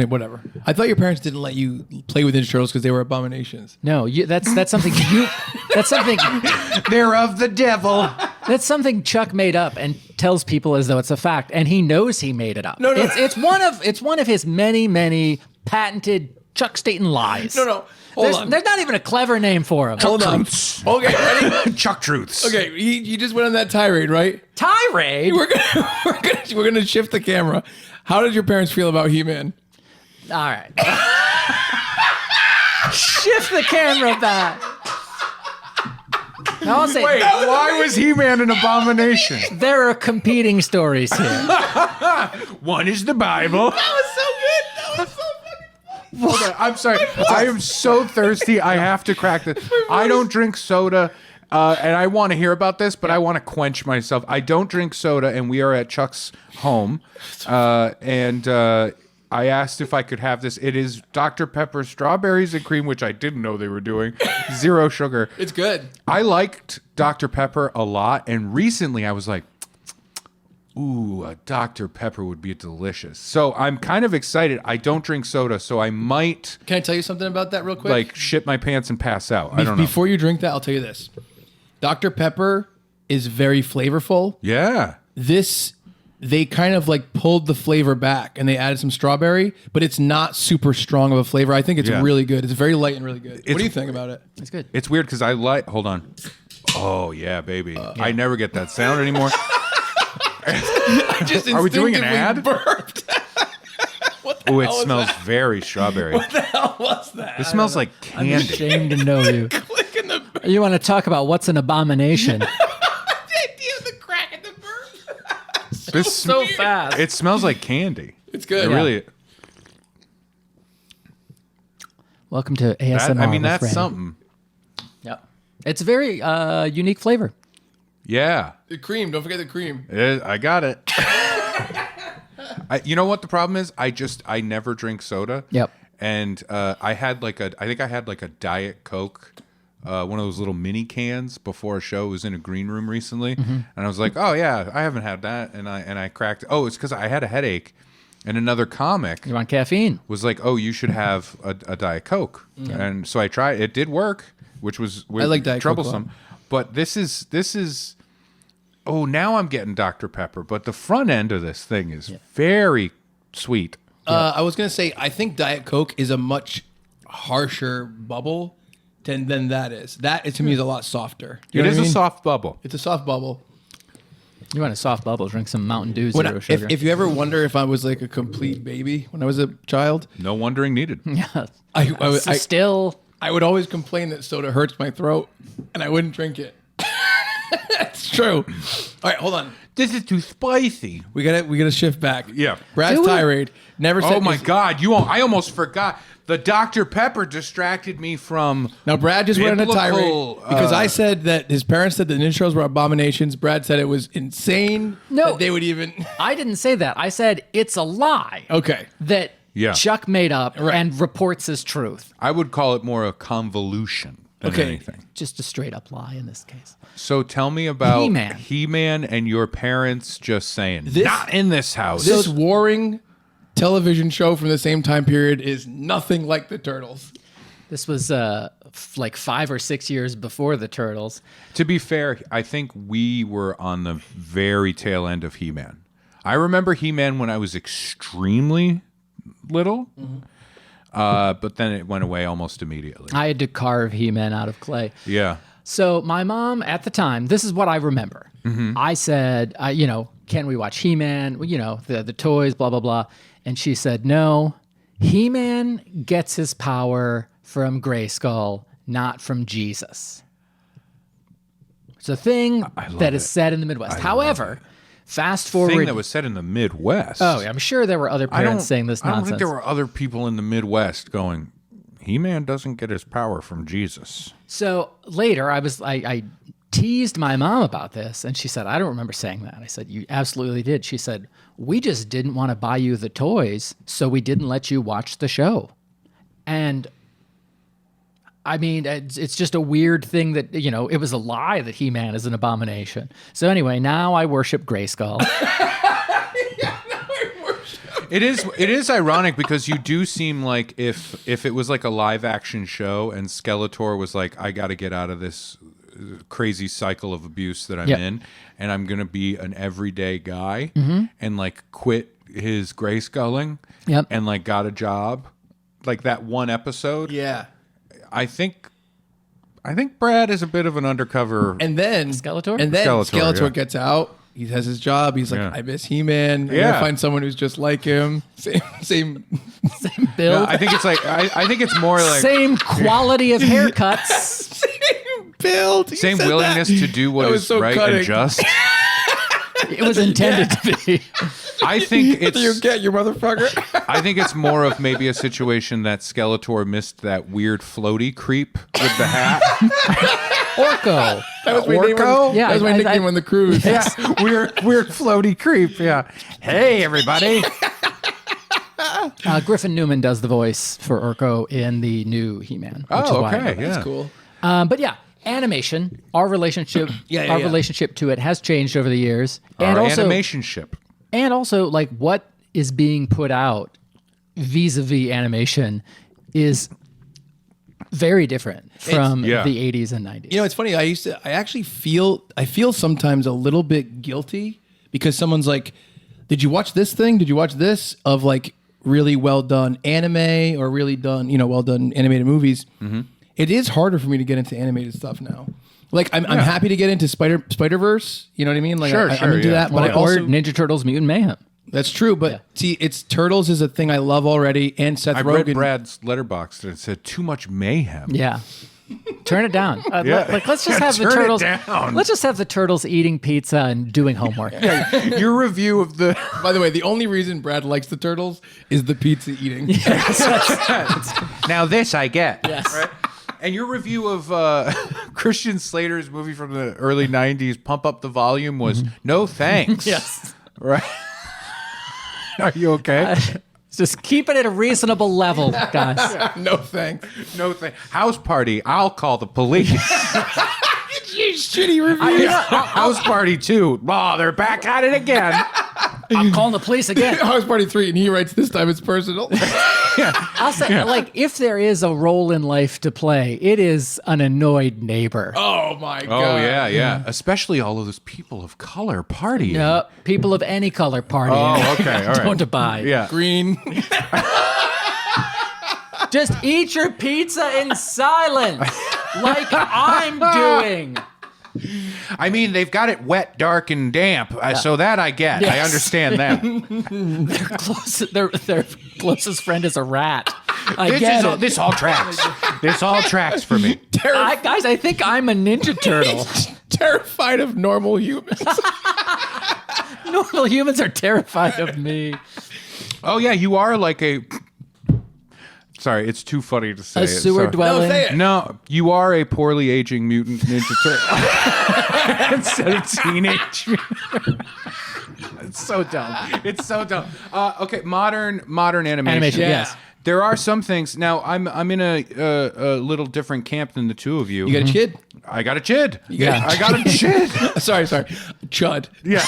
whatever. I thought your parents didn't let you play with Ninja Turtles because they were abominations. No, that's something that's something they're of the devil. that's something Chuck made up and tells people as though it's a fact, and he knows he made it up. No. It's one of his many patented Chuck Staton lies. No. Hold on. There's not even a clever name for him. Hold on. Okay, ready? Chuck Truths. Okay, you just went on that tirade, right? Tirade. We're gonna shift the camera. How did your parents feel about He-Man? All right. Shift the camera back. Now I'll say, Wait, why was He-Man an abomination? there are competing stories here. One is the Bible. That was so good. That was so Hold on, I'm sorry. I am so thirsty. I have to crack this. I don't drink soda, and I want to hear about this, but I want to quench myself. I don't drink soda, and we are at Chuck's home, and I asked if I could have this. It is Dr. Pepper strawberries and cream, which I didn't know they were doing. 0 sugar. It's good. I liked Dr. Pepper a lot, and recently I was like, ooh, a Dr. Pepper would be delicious. So I'm kind of excited. I don't drink soda, so I might Can I tell you something about that real quick? like shit my pants and pass out. I don't know. Before you drink that, I'll tell you this. Dr. Pepper is very flavorful. Yeah. They kind of like pulled the flavor back and they added some strawberry, but it's not super strong of a flavor. I think it's Yeah. really good. It's very light and really good. What It's- do you think about it? It's good. It's weird because I like. Hold on. Oh yeah, baby. I never get that sound anymore. I just Are we doing an ad? Burped. Oh, it smells very strawberry. What the hell was that? It smells like I'm candy. ashamed to know you. Click in the You want to talk about what's an abomination? idea of the crack in the burp. This so fast. It smells like candy. It's good. It Yeah. really. Welcome to ASMR. I mean, with that's Renae. something. Yep. It's a very unique flavor. Yeah. The cream. Don't forget the cream. I got it. You know what the problem is? I never drink soda. Yep. And I think I had like a Diet Coke, one of those little mini cans before a show. It was in a green room recently, and I was like, oh yeah, I haven't had that, and I cracked. Oh, it's because I had a headache, and another comic You want caffeine? was like, oh, you should have a Diet Coke, and so I tried. It did work, which was I like Diet Coke a lot. troublesome. But this is oh, now I'm getting Dr. Pepper, but the front end of this thing is very sweet. I was gonna say, I think Diet Coke is a much harsher bubble than that is. That to me is a lot softer. It is a soft bubble. It's a soft bubble. You want a soft bubble? Drink some Mountain Dew When Zero Sugar. if you ever wonder if I was like a complete baby when I was a child, no wondering needed. Yeah, I would always complain that soda hurts my throat, and I wouldn't drink it. That's true. All right, hold on. This is too spicy. We gotta shift back. Yeah, Brad's tirade. Never said. Oh my God! I almost forgot. The Dr. Pepper distracted me from. Now Brad just went on a tirade biblical, because I said that his parents said that Ninja Turtles were abominations. Brad said it was insane. No, that they would even. I didn't say that. I said it's a lie. Okay. That Yeah. Chuck made up and reports as truth. I would call it more a convolution than anything. Just a straight up lie in this case. So tell me about He-Man. He-Man and your parents just saying, This- not in this house. This warring television show from the same time period is nothing like the Turtles. This was like 5 or 6 years before the Turtles. To be fair, I think we were on the very tail end of He-Man. I remember He-Man when I was extremely little, but then it went away almost immediately. I had to carve He-Man out of clay. Yeah. So my mom at the time, this is what I remember. I said, can we watch He-Man? The toys, blah, blah, blah. And she said, no, He-Man gets his power from Grayskull, not from Jesus. It's a thing that is said in the Midwest. However, fast forward. Thing that was said in the Midwest. Oh, yeah, I'm sure there were other parents saying this I nonsense. don't think there were other people in the Midwest going, He-Man doesn't get his power from Jesus. So later, I teased my mom about this, and she said, I don't remember saying that. I said, you absolutely did. She said, we just didn't want to buy you the toys, so we didn't let you watch the show. And I mean, it's just a weird thing that, it was a lie that He-Man is an abomination. So anyway, now I worship Grayskull. It is ironic because you do seem like if it was like a live action show and Skeletor was like, I got to get out of this crazy cycle of abuse that I'm in, and I'm gonna be an everyday guy and like quit his Grayskulling and like got a job, like that one episode. Yeah, I think Brad is a bit of an undercover. And then Skeletor? And then Skeletor yeah. gets out. He has his job. He's like, Yeah. I miss He-Man. I gotta find someone who's just like him. Same build. No, I think it's like I think it's more like Same quality of haircuts. Same build. He same said willingness that. to do what That was is so right cutting. and just. It was intended to be. I think it's You get your motherfucker. I think it's more of maybe a situation that Skeletor missed that weird floaty creep with the hat. Orko. That was my name on, Yeah, that was my I- nickname I- on the cruise. weird floaty creep. Yeah. Hey everybody. Griffin Newman does the voice for Orko in the new He-Man. Which is Oh, why I know okay. that. Yeah. That's cool. But yeah, animation, our relationship, Yeah. relationship to it has changed over the years, and Our also, animation ship. and also like what is being put out vis-a-vis animation is very different from Yeah. the 80s and 90s. It's funny. I feel sometimes a little bit guilty because someone's like, did you watch this thing? Did you watch this? Of like really well done anime or really done, well done animated movies. It is harder for me to get into animated stuff now. Like I'm happy to get into Spider-Verse. You know what I mean? Like Sure, I'm into yeah. that, but I or also Ninja Turtles Mutant Mayhem. that's true. But see, it's Turtles is a thing I love already, and Seth I Rogen. read Brad's letterbox and it said too much mayhem. Yeah. Turn it down. Yeah. Let's just have the Turn it turtles. down. Let's just have the turtles eating pizza and doing homework. Your review of the By the way, the only reason Brad likes the Turtles is the pizza eating. Now this I get. Yes. Right? And your review of Christian Slater's movie from the early 90s, Pump Up the Volume, was no thanks. Yes. Right? Are you okay? Just keep it at a reasonable level, guys. No thanks. No thanks. House Party, I'll call the police. You shitty review. House Party 2, oh, they're back at it again. I'm calling the police again. House Party 3, and he writes, this time it's personal. I'll say, like, if there is a role in life to play, it is an annoyed neighbor. Oh my god. Oh yeah. Especially all of those people of color partying. No, people of any color partying. Oh, okay. All right. Don't abide. Yeah. Green. Just eat your pizza in silence, like I'm doing. I mean, they've got it wet, dark, and damp, so that I get. Yes. I understand that. Their closest friend is a rat. This all tracks. This all tracks for me. Guys, I think I'm a Ninja Turtle. Terrified of normal humans. Normal humans are terrified of me. Oh yeah, you are like a. Sorry, it's too funny to say. A sewer dwelling. No, say it. No, you are a poorly aging mutant ninja turtle instead of teenage. It's so dumb. It's so dumb. Okay, modern animation. Yes. There are some things. Now, I'm in a little different camp than the two of you. You got a chid? I got a chid. Yeah, I got a chid. sorry, chud. Yeah,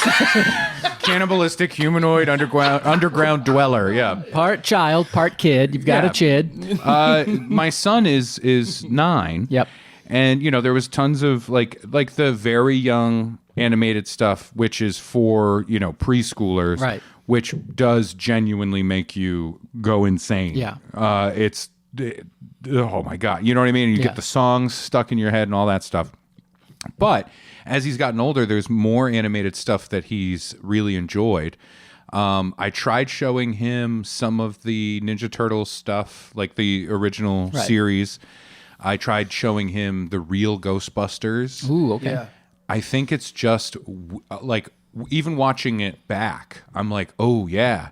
cannibalistic humanoid underground dweller. Yeah, Part child, part kid. You've got a chid. My son is 9. Yep. And there was tons of like the very young animated stuff, which is for preschoolers, Right. Which does genuinely make you go insane. Yeah. It's oh my god, you know what I mean? You get the songs stuck in your head and all that stuff. But as he's gotten older, there's more animated stuff that he's really enjoyed. I tried showing him some of the Ninja Turtles stuff, like the original series. I tried showing him the real Ghostbusters. Ooh, okay. Yeah. I think it's just like even watching it back, I'm like, oh yeah,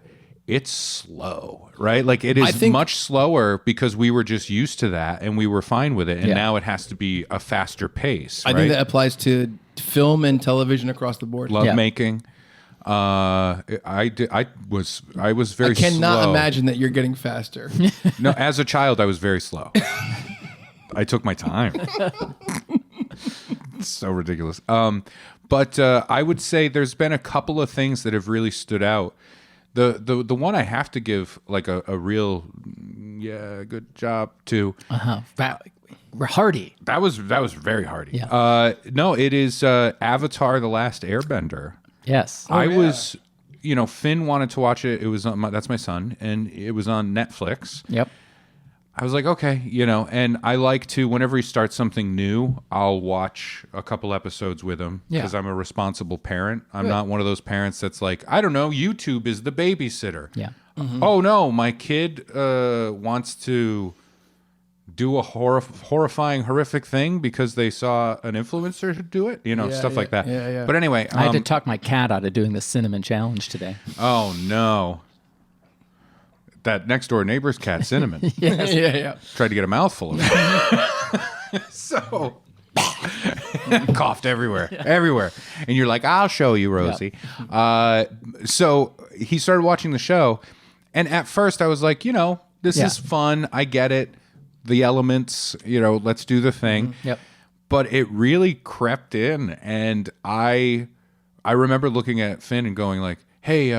it's slow, right? Like it is much slower because we were just used to that and we were fine with it, and now it has to be a faster pace. I think that applies to film and television across the board. Love making. I was very. I cannot slow. imagine that you're getting faster. No, as a child, I was very slow. I took my time. It's so ridiculous. But I would say there's been a couple of things that have really stood out. The one I have to give like a real good job to. Hardy. That was very hardy. Yeah. No, it is Avatar: The Last Airbender. Yes. I was, Finn wanted to watch it. It was on that's my son, and it was on Netflix. Yep. I was like, okay, and I like to, whenever he starts something new, I'll watch a couple episodes with him because I'm a responsible parent. I'm not one of those parents that's like, I don't know, YouTube is the babysitter. Yeah. Mm-hmm. Oh no, my kid wants to do a horrifying, horrific thing because they saw an influencer do it, stuff like that. Yeah. But anyway, I had to talk my cat out of doing the cinnamon challenge today. Oh no. That next door neighbor's cat, Cinnamon. Yeah. Tried to get a mouthful of it. So coughed everywhere. And you're like, I'll show you, Rosie. Yep. So he started watching the show. And at first I was like, this is fun. I get it. The elements, let's do the thing. Mm-hmm. Yep. But it really crept in. And I remember looking at Finn and going like, hey,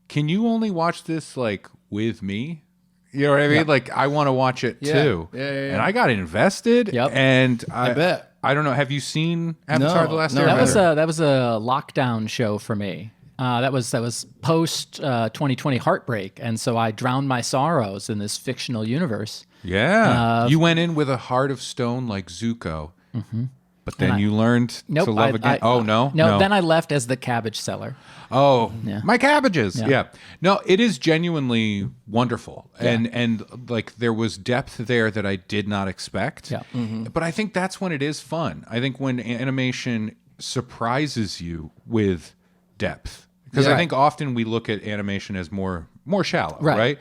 can you only watch this like with me? You know what I mean? Yep. Like I want to watch it too. Yeah. And I got invested. Yep. And I bet. I don't know. Have you seen Avatar: The Last That Airbender? was a lockdown show for me. That was post 2020 heartbreak, and so I drowned my sorrows in this fictional universe. Yeah. You went in with a heart of stone like Zuko. Mm-hmm. But then you learned to love again. No. Then I left as the cabbage seller. Oh, my cabbages. Yeah. Yeah. No, it is genuinely wonderful. And like there was depth there that I did not expect. Yeah. Mm-hmm. But I think that's when it is fun. I think when animation surprises you with depth. Because I think often we look at animation as more shallow, right?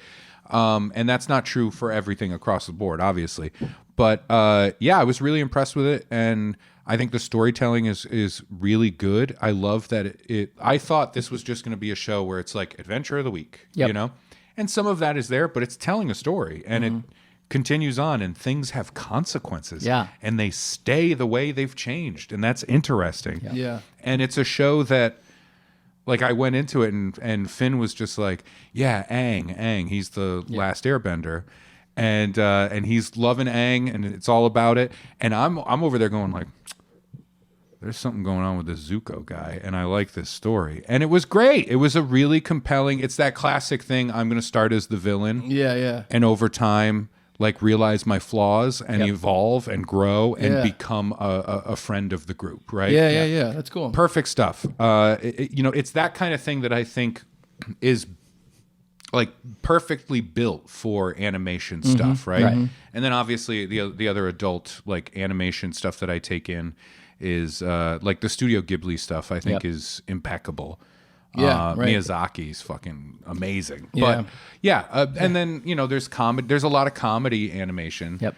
And that's not true for everything across the board, obviously. But I was really impressed with it, and I think the storytelling is really good. I love that I thought this was just going to be a show where it's like Adventure of the Week, and some of that is there, but it's telling a story, and it continues on, and things have consequences, and they stay the way they've changed, and that's interesting. Yeah. And it's a show that like I went into it and Finn was just like, yeah, Aang, he's the last Airbender, and he's loving Aang, and it's all about it. And I'm over there going like, there's something going on with this Zuko guy, and I like this story. And it was great. It was a really compelling. It's that classic thing. I'm going to start as the villain, and over time, like realize my flaws and evolve and grow and become a friend of the group, right? Yeah. That's cool. Perfect stuff. It's that kind of thing that I think is like perfectly built for animation stuff, right? And then obviously the other adult like animation stuff that I take in is like the Studio Ghibli stuff. I think is impeccable. Miyazaki's fucking amazing. But and then there's comedy. There's a lot of comedy animation. Did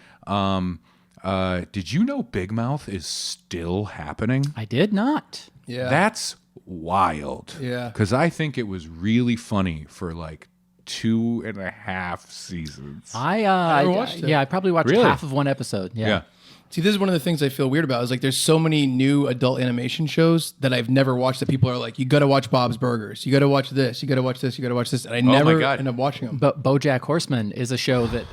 you know Big Mouth is still happening? I did not. That's wild. Because I think it was really funny for like 2.5 seasons. I watched it. I probably watched half of one episode. Yeah. See, this is one of the things I feel weird about. Is like there's so many new adult animation shows that I've never watched that people are like, you got to watch Bob's Burgers, you got to watch this, you got to watch this, you got to watch this, and I never end up watching them. But BoJack Horseman is a show that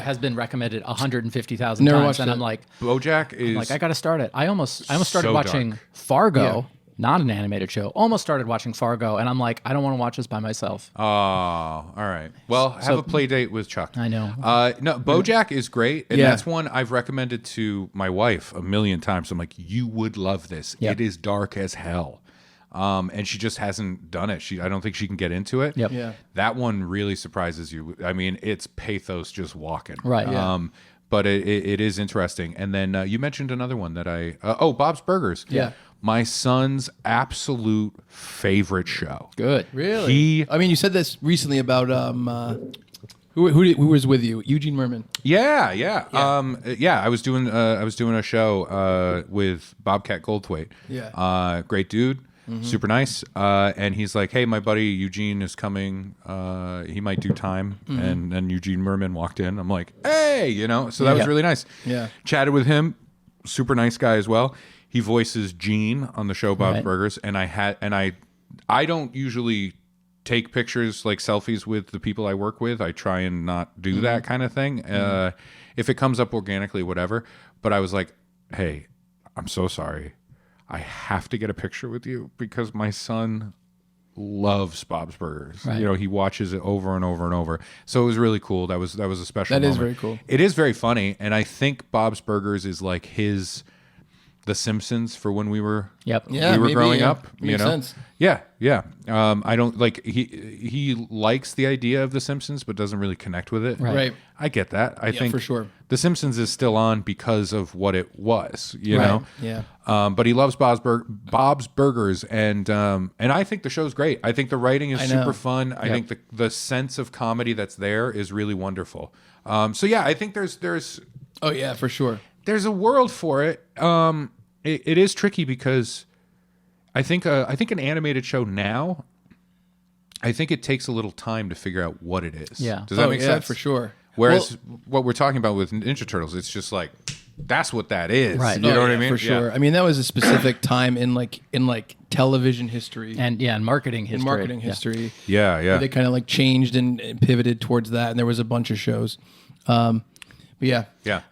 has been recommended 150,000 Never times, watched and it. I'm like, BoJack is. I'm like, I got to start it. I almost started so watching dark. Fargo. Not an animated show. Almost started watching Fargo, and I'm like, I don't want to watch this by myself. Oh, all right. Well, have a play date with Chuck. I know. No, BoJack is great, and that's one I've recommended to my wife a million times. I'm like, you would love this. It is dark as hell, and she just hasn't done it. I don't think she can get into it. That one really surprises you. I mean, it's pathos just walking. Right. But it is interesting. And then you mentioned another one that Bob's Burgers. Yeah. My son's absolute favorite show. Good. Really? I mean, you said this recently about who was with you? Eugene Merman. Yeah. I was doing a show with Bobcat Goldthwait. Yeah. Great dude. Super nice. And he's like, hey, my buddy Eugene is coming. He might do time. And then Eugene Merman walked in. I'm like, hey, so that was really nice. Yeah. Chatted with him. Super nice guy as well. He voices Gene on the show Bob's Burgers, and I don't usually take pictures like selfies with the people I work with. I try and not do that kind of thing. If it comes up organically, whatever. But I was like, hey, I'm so sorry. I have to get a picture with you because my son loves Bob's Burgers. Right. He watches it over and over and over. So it was really cool. That was a special moment. That is very cool. It is very funny, and I think Bob's Burgers is like The Simpsons for when we were growing up. Makes sense. Yeah. I don't like he likes the idea of The Simpsons, but doesn't really connect with it. Right. I get that. I think for sure. The Simpsons is still on because of what it was. You know. Yeah. But he loves Bob's Burgers, and I think the show's great. I think the writing is super fun. I think the sense of comedy that's there is really wonderful. So yeah, I think there's. Oh yeah, for sure. There's a world for it. It is tricky because I think an animated show now, I think it takes a little time to figure out what it is. Yeah. Does that make sense? For sure. Whereas what we're talking about with Ninja Turtles, it's just like that's what that is. Right. You know what I mean? For sure. I mean, that was a specific time in television history and marketing history. Yeah. Where they kind of like changed and pivoted towards that, and there was a bunch of shows. But yeah.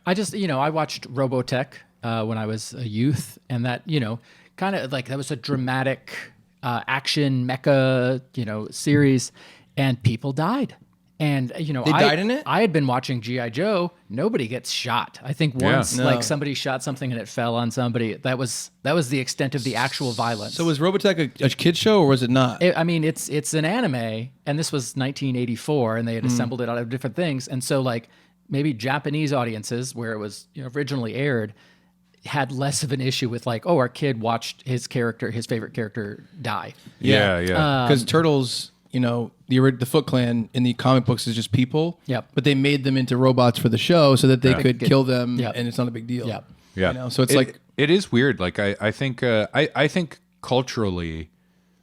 I just I watched Robotech when I was a youth, and that kind of like that was a dramatic action mecha series, and people died. And they died in it. I had been watching G.I. Joe. Nobody gets shot. I think once like somebody shot something and it fell on somebody. That was the extent of the actual violence. So was Robotech a kid's show or was it not? It's an anime, and this was 1984, and they had assembled it out of different things, and so like maybe Japanese audiences where it was originally aired had less of an issue with like, oh, our kid watched his favorite character die. Yeah. Because Turtles. The Foot Clan in the comic books is just people. Yep. But they made them into robots for the show so that they could kill them, and it's not a big deal. Yep. Yeah. So it's it is weird. Like I think I think culturally,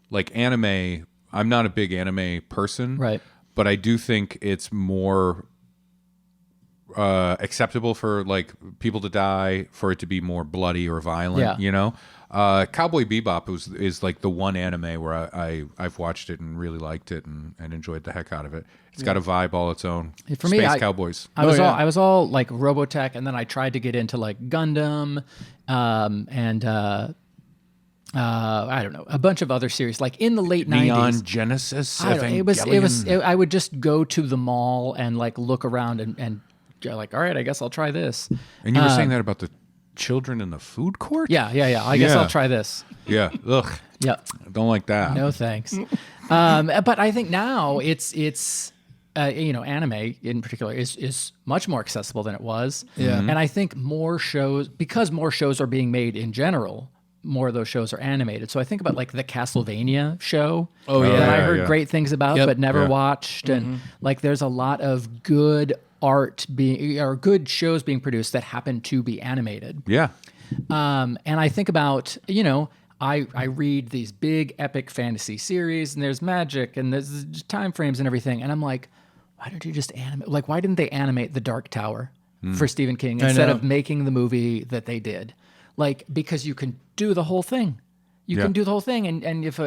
like anime. I'm not a big anime person, right? But I do think it's more acceptable for like people to die, for it to be more bloody or violent. Yeah. You know, Cowboy Bebop is like the one anime where I've watched it and really liked it and enjoyed the heck out of it. It's got a vibe all its own. For Space me, Cowboys. I was all like Robotech, and then I tried to get into like Gundam, and I don't know, a bunch of other series like in the late Neon 90s. Genesis. It was. I would just go to the mall and like look around and go like, all right, I guess I'll try this. And you were saying that about the children in the food court? Yeah. I guess I'll try this. Yeah. Ugh. Yeah. Don't like that. No thanks. But I think now it's anime in particular is much more accessible than it was. Yeah. And I think more shows, because more shows are being made in general, more of those shows are animated. So I think about like the Castlevania show that I heard great things about, but never watched. And like there's a lot of good art good shows being produced that happen to be animated. Yeah. And I think about, I read these big epic fantasy series and there's magic and there's time frames and everything. And I'm like, why don't you just animate? Like, why didn't they animate The Dark Tower for Stephen King instead of making the movie that they did? Like, because you can do the whole thing. You can do the whole thing. And if,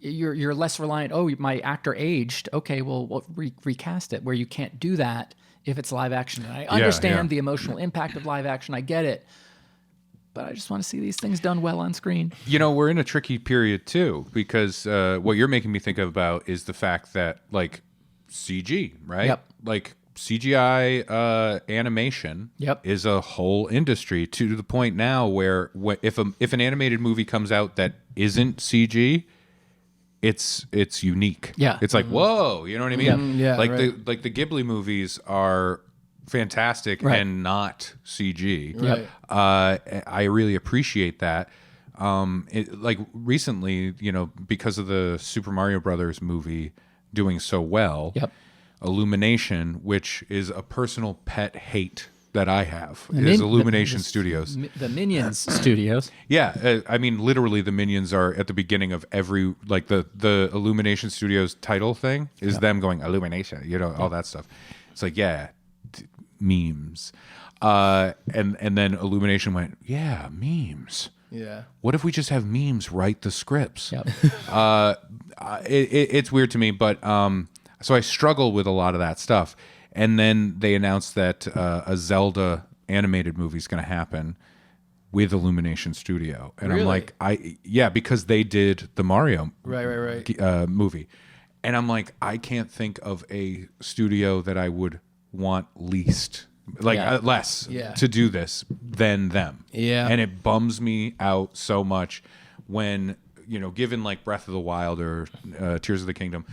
you're less reliant, my actor aged. Okay, well recast it, where you can't do that if it's live action. And I understand the emotional impact of live action. I get it. But I just want to see these things done well on screen. We're in a tricky period too, because what you're making me think about is the fact that like CG, right? Yep. Like CGI animation is a whole industry to the point now where if an animated movie comes out that isn't CG, it's unique. Yeah. It's like, whoa, you know what I mean? Yeah, like right. the Ghibli movies are fantastic and not CG. Right. I really appreciate that. Like recently, because of the Super Mario Brothers movie doing so well, Illumination, which is a personal pet hate that I have, is Illumination Studios. The Minions Studios. Yeah, I mean, literally, the Minions are at the beginning of every, like the Illumination Studios title thing is them going Illumination, all that stuff. It's like, memes, and then Illumination went, memes. Yeah. What if we just have memes write the scripts? It's weird to me, but so I struggle with a lot of that stuff. And then they announced that a Zelda animated movie is going to happen with Illumination Studio, and I'm like, because they did the Mario movie, and I'm like, I can't think of a studio that I would want less to do this than them. Yeah, and it bums me out so much when given like Breath of the Wild or Tears of the Kingdom.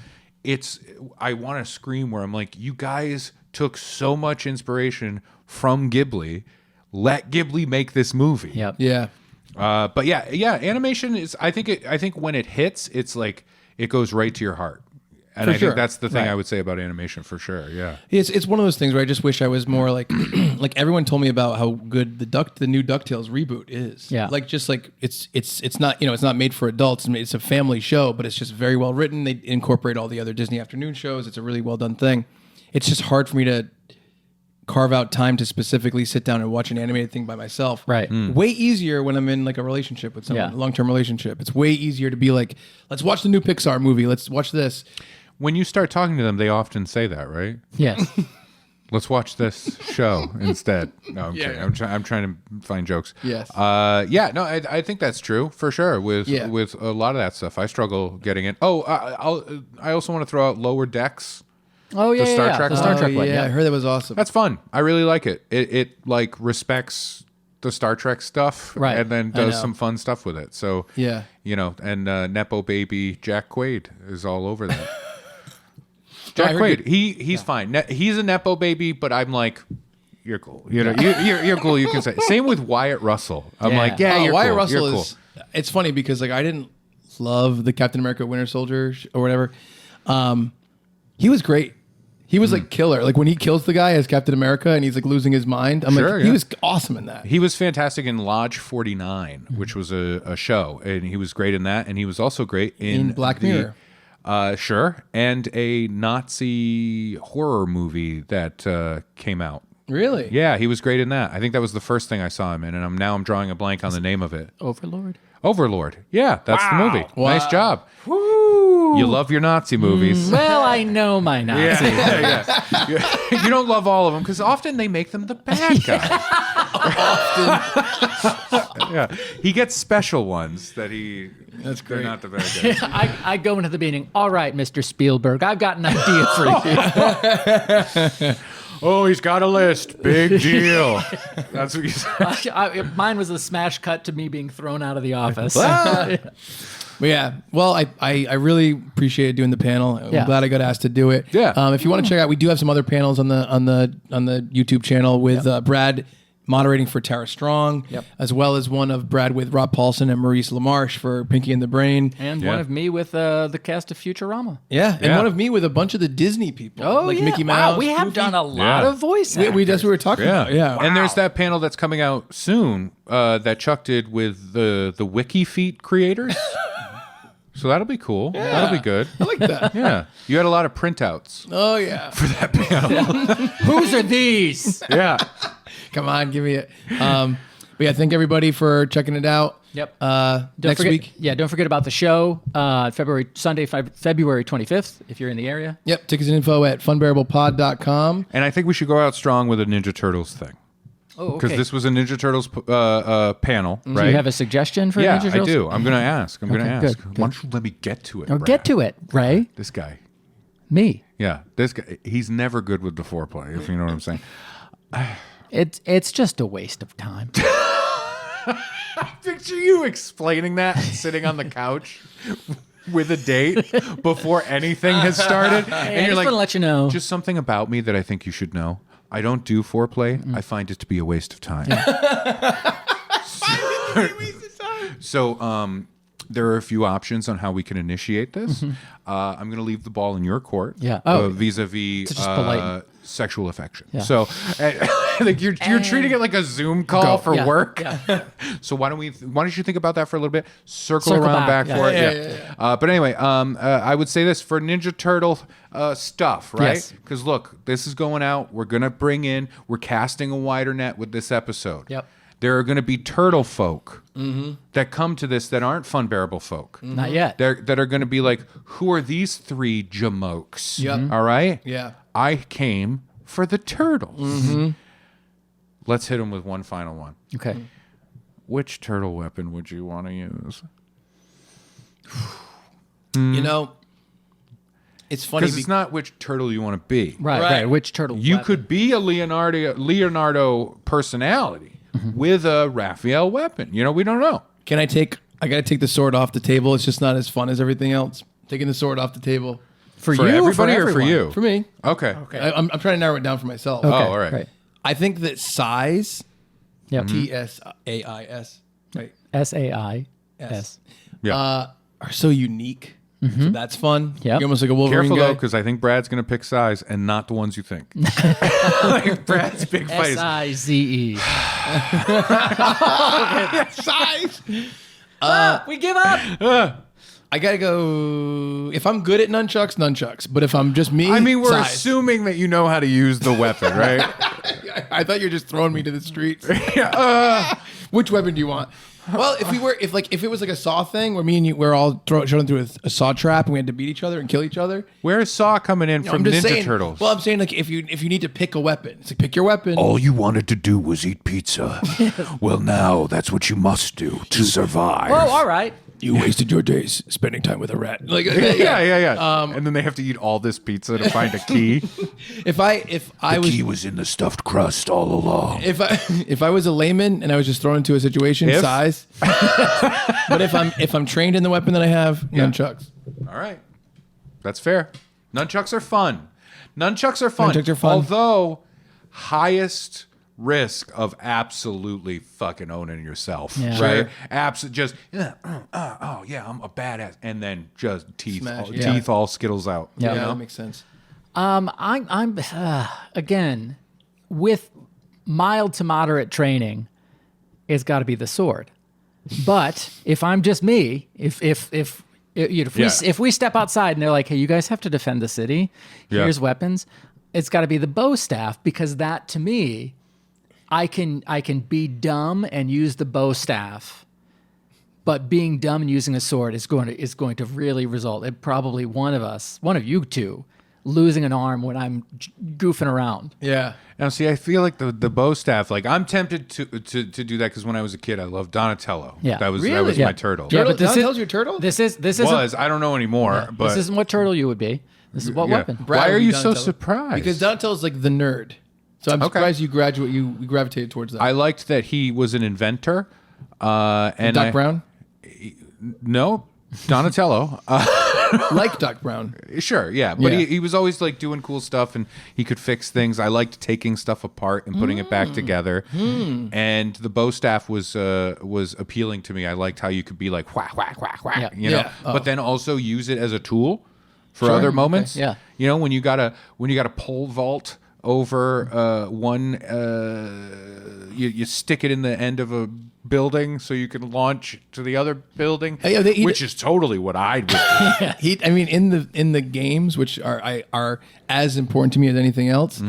I want to scream where I'm like, you guys took so much inspiration from Ghibli. Let Ghibli make this movie. Yep. Yeah. But animation is. I think when it hits, it's like it goes right to your heart. And I think that's the thing I would say about animation for sure. Yeah. It's one of those things where I just wish I was more like like everyone told me about how good the new DuckTales reboot is. Yeah. Like just like it's not it's not made for adults. It's a family show, but it's just very well written. They incorporate all the other Disney afternoon shows. It's a really well done thing. It's just hard for me to carve out time to specifically sit down and watch an animated thing by myself. Right. Way easier when I'm in like a relationship with someone, a long-term relationship. It's way easier to be like, let's watch the new Pixar movie. Let's watch this. When you start talking to them, they often say that, right? Yes. Let's watch this show instead. No, I'm kidding. I'm trying to find jokes. Yes. I think that's true for sure. With a lot of that stuff, I struggle getting it. I also want to throw out Lower Decks. Oh yeah, the Star Trek. The Star Trek one. Yeah, I heard that was awesome. That's fun. I really like it. It like respects the Star Trek stuff, right? And then does some fun stuff with it. So and Nepo baby Jack Quaid is all over that. Jack Quaid, he's fine. He's a Nepo baby, but I'm like, you're cool. You're cool. You can say. Same with Wyatt Russell. I'm like, you're Wyatt cool. Russell You're cool. is. It's funny because like I didn't love the Captain America Winter Soldier or whatever. He was great. He was like killer. Like when he kills the guy as Captain America and he's like losing his mind. He was awesome in that. He was fantastic in Lodge 49, which was a show, and he was great in that. And he was also great in Black Mirror. And a Nazi horror movie that came out Really? Yeah, he was great in that. I think that was the first thing I saw him in, and I'm drawing a blank on the name of it. Overlord. Overlord. Yeah, that's the movie. Wow. Nice job. You love your Nazi movies. Well, I know my Nazi. You don't love all of them because often they make them the bad guys. Yeah, he gets special ones that he. That's they're great. not the bad guys. I go into the meeting. All right, Mr. Spielberg, I've got an idea for you. Oh, he's got a list. Big deal. That's what you said. Mine was a smash cut to me being thrown out of the office. But yeah, well, I really appreciated doing the panel. I'm Yeah. glad I got asked to do it. Yeah. If you want to check out, we do have some other panels on the YouTube channel with Brad moderating for Tara Strong, as well as one of Brad with Rob Paulsen and Maurice LaMarche for Pinky and the Brain, And one of me with the cast of Futurama. and one of me with a bunch of the Disney people, like yeah. Mickey Wow, Mouse. we have Goofy. done a lot of voice actors. That's what we were talking about. Yeah, And there's that panel that's coming out soon that Chuck did with the Wiki Feet creators. So that'll be cool. Yeah. That'll be good. I like that. Yeah. You had a lot of printouts Oh yeah. for that panel. Whose are these? Yeah. Come on, give me it. But yeah, thank everybody for checking it out. Yep. Next forget, week. Yeah, don't forget about the show. February 25th, if you're in the area. Yep. Tickets and info at funbearables.com. And I think we should go out strong with a Ninja Turtles thing. Oh, Because okay. this was a Ninja Turtles panel, right? Do you have a suggestion for Yeah, Ninja I Turtles? do. I'm going to ask. Okay, good. Why don't you let me get to it, Or Brad? get to it, Ray. This guy. Me. Yeah. This guy. He's never good with the foreplay, if you know what I'm saying. It's just a waste of time. Picture you explaining that sitting on the couch with a date before anything has started. Hey, I and you're just like, wanna let you know. Just something about me that I think you should know. I don't do foreplay. I find it to be a waste of time. So there are a few options on how we can initiate this. I'm going to leave the ball in your court. Yeah. Oh. Vis-a-vis It's just polite. sexual affection. Yeah. So like you're treating it like a Zoom call for Yeah. work. Yeah. So why don't you think about that for a little bit? Circle Circle around back. back for it. Yeah. But anyway, I would say this for Ninja Turtle stuff, right? Yes. Because look, this is going out. We're casting a wider net with this episode. Yep. There are going to be turtle folk that come to this that aren't Funbearable folk. Not yet. That are going to be like, who are these three jamokes? Yep. All right? Yeah. I came for the turtles. Let's hit them with one final one. Okay. Which turtle weapon would you want to use? You know, it's funny Because it's not which turtle you want to be. Right. Which turtle? You weapon? could be a Leonardo personality with a Raphael weapon. You know, we don't know. I gotta take the sword off the table. It's just not as fun as everything else. Taking the sword off the table. For you, everybody or or for everyone? you? For me. Okay. I'm trying to narrow it down for myself. Okay. Oh, all right. Right. I think that size, Yep. TSAIS, right? SAIS. Yeah. Are so unique. So that's fun. Yep. You're almost like a Wolverine Careful guy. though, because I think Brad's going to pick size and not the ones you think. Like Brad's big fight. SIZE. size. We give up. I gotta go. If I'm good at nunchucks. But if I'm just me, I mean, we're size. assuming that you know how to use the weapon, right? I thought you were just throwing me to the streets. Which weapon do you want? Well, if it was like a Saw thing where me and you we're all showing through a Saw trap and we had to beat each other and kill each other. Where's Saw coming in from I'm just Ninja saying, Turtles? Well, I'm saying like if you need to pick a weapon, it's like pick your weapon. All you wanted to do was eat pizza. Well, now that's what you must do to survive. Oh, all right. You wasted your days spending time with a rat. Like yeah. And then they have to eat all this pizza to find a key. If I The key was in the stuffed crust all along. if I was a layman and I was just thrown into a situation, size. But if I'm trained in the weapon that I have, nunchucks. All right. That's fair. Nunchucks are fun. Nunchucks are fun. Nunchucks are fun. Although, highest risk of absolutely fucking owning yourself. Yeah. Right? Just, I'm a badass. And then just teeth all Skittles out. Yeah. That makes sense. I'm again with mild to moderate training, it's got to be the sword. But if I'm just me, if we step outside and they're like, "Hey, you guys have to defend the city. Here's weapons," it's got to be the bow staff, because that to me, I can be dumb and use the bow staff, but being dumb and using a sword is going to really result in probably one of you two, losing an arm when I'm goofing around. Yeah. Now, see, I feel like the bow staff, like I'm tempted to do that because when I was a kid, I loved Donatello. Yeah. that was Really? my turtle. Yeah, but this Donatello's your turtle? This is I don't know anymore, but this isn't what turtle you would be. This is what yeah. weapon. Why are would be you so Donatello. surprised? Because Donatello's like the nerd. So I'm surprised you gravitated towards that. I liked that he was an inventor. And Doc Brown? No, Donatello. Like Doc Brown. Sure, yeah. But Yeah. he was always like doing cool stuff, and he could fix things. I liked taking stuff apart and putting it back together. And the bow staff was appealing to me. I liked how you could be like whack, whack, whack, whack, Yeah. you know, Yeah. Oh. but then also use it as a tool for Sure. other moments. Okay. Yeah. You know, when you gotta pole vault over one, you stick it in the end of a building so you can launch to the other building, which is totally what I would do. I mean, in the games, which are as important to me as anything else,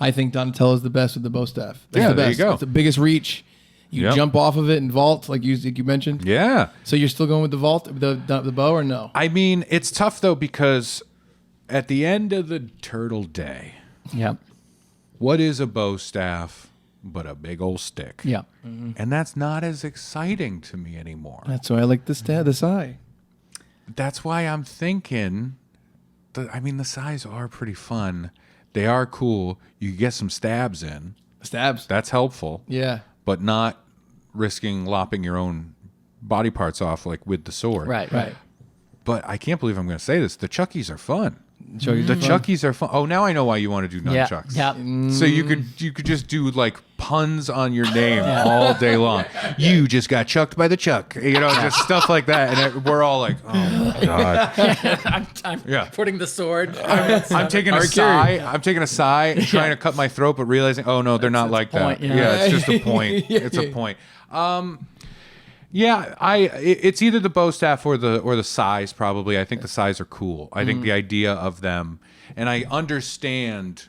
I think Donatello is the best with the bow staff. That's Yeah, the there you best. go. It's the biggest reach. You Yep. jump off of it and vault, like you mentioned. Yeah. So you're still going with the vault, the bow, or no? I mean, it's tough though, because at the end of the turtle day, Yep. what is a bow staff but a big old stick? Yeah. And that's not as exciting to me anymore. That's why I like the sai. That's why I'm thinking, the sais are pretty fun. They are cool. You get some stabs in. Stabs. That's helpful. Yeah. But not risking lopping your own body parts off like with the sword. Right. But I can't believe I'm going to say this. The Chuckies are fun. Chuckies The are fun. Chuckies are fun. Oh, now I know why you want to do Yeah. nunchucks. Yeah. So you could just do like puns on your name all day long. You just got chucked by the Chuck. You know, just stuff like that. And we're all like, oh my God. I'm Yeah. putting the sword. I'm taking a sigh. I'm taking a sigh, trying to cut my throat, but realizing, oh no, they're not like point, that. yeah. Yeah, it's just a point. It's a point. Yeah, it's either the bow staff or the sais. Probably, I think the sais are cool. I think the idea of them, and I understand.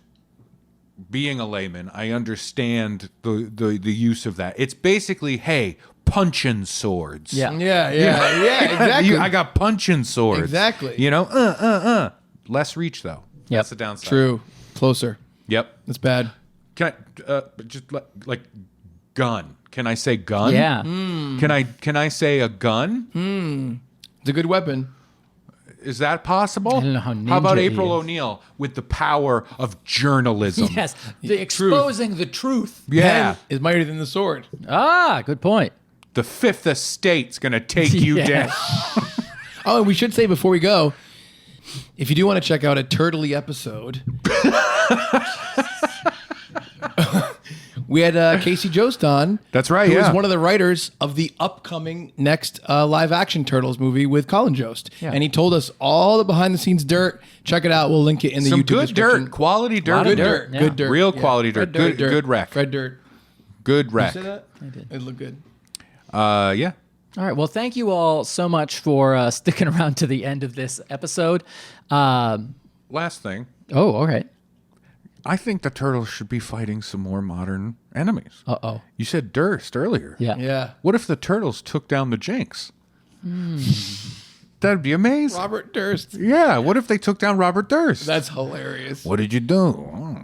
Being a layman, I understand the use of that. It's basically, hey, punching swords. Yeah. Yeah, exactly. I got punching swords. Exactly. You know, less reach though. Yep. That's the downside. True. Closer. Yep. That's bad. Can I just like gun? Can I say gun? Yeah. Can I say a gun? It's a good weapon. Is that possible? I don't know how about ninja he April is. O'Neil with the power of journalism? Yes. Exposing the truth. Yeah. Pen is mightier than the sword. Ah, good point. The Fifth Estate's gonna take you Yeah. down. Oh, and we should say before we go, if you do want to check out a turtley episode, we had Casey Jost on. That's right, Who yeah. is one of the writers of the upcoming next live action Turtles movie with Colin Jost. Yeah. And he told us all the behind the scenes dirt. Check it out. We'll link it in the Some YouTube good description. dirt, quality dirt, Good dirt. Yeah. Good dirt. real Yeah. quality dirt, Red good wreck, Red dirt. good You wreck. say that? I did. It looked good. Yeah. All right. Well, thank you all so much for sticking around to the end of this episode. Last thing, Oh, all right. I think the turtles should be fighting some more modern enemies. Uh-oh. You said Durst earlier. Yeah. Yeah. What if the turtles took down the Jinx? That'd be amazing. Robert Durst. Yeah. What if they took down Robert Durst? That's hilarious. What did you do?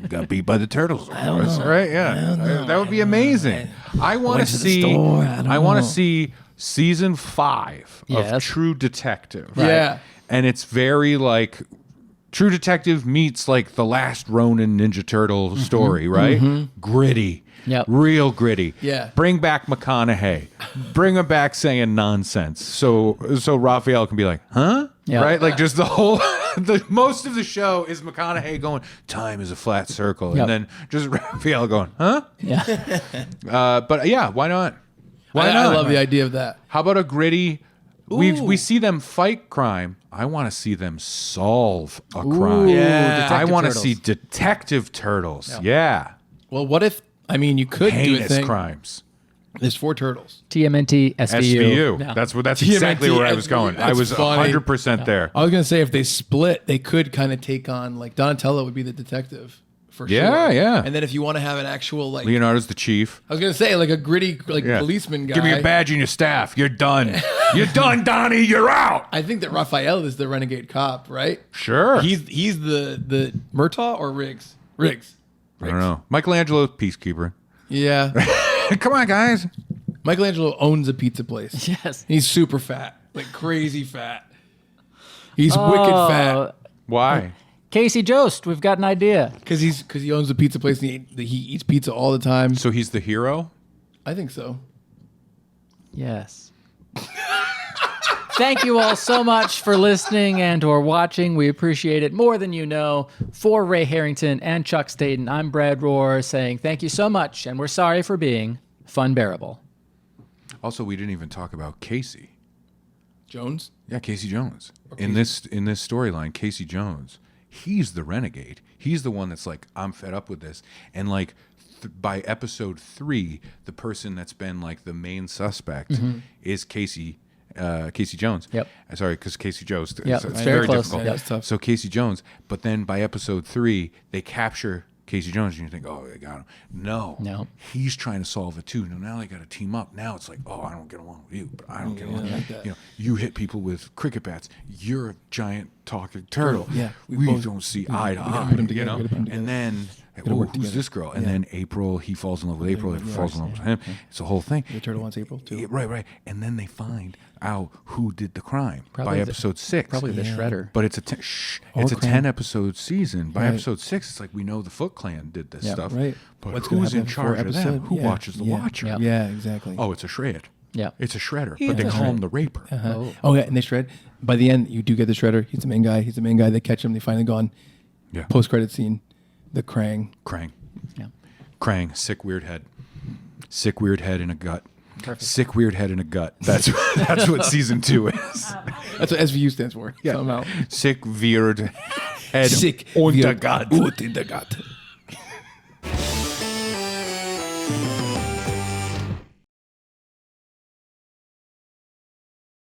Got beat by the turtles. Right? Yeah. That would be amazing. I want to see. I want to see season 5 of Yes. True Detective. Yeah. And it's very like True Detective meets like the last Ronin Ninja Turtle story, right? Gritty. Yep. Real gritty. Yeah. Bring back McConaughey. Bring him back saying nonsense. So Raphael can be like, huh? Yeah. Right? Like just the whole most of the show is McConaughey going, time is a flat circle. Yep. And then just Raphael going, huh? Yeah. But yeah, why not? Why I not? love the idea of that. How about a gritty? We see them fight crime. I want to see them solve a crime. Yeah. I want to Turtles. see detective turtles. Yeah. Well, what if, I mean, you could do a Heinous thing. crimes. There's 4 turtles. TMNT SVU. SVU. No. That's TMNT, exactly where I was going. I that's was funny. 100% there. I was gonna say if they split, they could kind of take on like Donatello would be the detective for Yeah, sure. yeah. And then if you want to have an actual like Leonardo's the chief. I was gonna say like a gritty like Yeah. policeman guy. Give me your badge and your staff. You're done. You're done, Donnie. You're out. I think that Raphael is the renegade cop, right? Sure. He's the Murtaugh or Riggs? Riggs. I don't know. Michelangelo, peacekeeper. Yeah. Come on, guys. Michelangelo owns a pizza place. Yes. He's super fat, like crazy fat. He's wicked fat. Why? Casey Jost, we've got an idea. Because he owns a pizza place and he eats pizza all the time. So he's the hero? I think so. Yes. Thank you all so much for listening and or watching. We appreciate it more than you know. For Ray Harrington and Chuck Staton, I'm Brad Rohr saying thank you so much, and we're sorry for being Funbearable. Also, we didn't even talk about Casey Jones. Yeah, Casey Jones. In this storyline, Casey Jones, he's the renegade. He's the one that's like, I'm fed up with this, and like by episode 3, the person that's been like the main suspect is Casey Jones. Yep. Sorry, because Casey Jones. Yep, It's very close. difficult. Yeah, it's tough. So Casey Jones, but then by episode 3, they capture Casey Jones, and you think, oh, they got him. No. He's trying to solve it too. Now they got to team up. Now it's like, oh, I don't get along with you, but I don't get along. like that. You know, you hit people with cricket bats. You're a giant talking turtle. Yeah, we don't see eye to eye. put 'em together, You know, we gotta put 'em together. and then. Gotta Oh, work who's together. this girl? And then April, he falls in love with April. April falls in love with him. It's a whole thing. The turtle wants April too. Yeah, right. And then they find out who did the crime Probably by the- episode 6. probably the Shredder. But it's a it's a 10-episode season. By Right. episode 6, it's like we know the Foot Clan did this Yeah, stuff. right. But What's gonna who's in happen charge before of them? episode? Who Yeah, watches the yeah. Watcher? Yeah. Yeah, exactly. Oh, it's a shred. Yeah. It's a shredder. Yeah, but they that's call him right. the Raper. Oh yeah, and they shred. By the end, you do get the shredder. He's the main guy. He's the main guy. They catch him. They finally go on. Yeah. Post-credit scene. The Krang. Yeah. Krang, sick weird head. Sick weird head in a gut. Sick weird head in a gut. That's what season 2 is. That's what SVU stands for. Yeah. Somehow. Sick weird head Sick und der weird Gut. und in der Gut.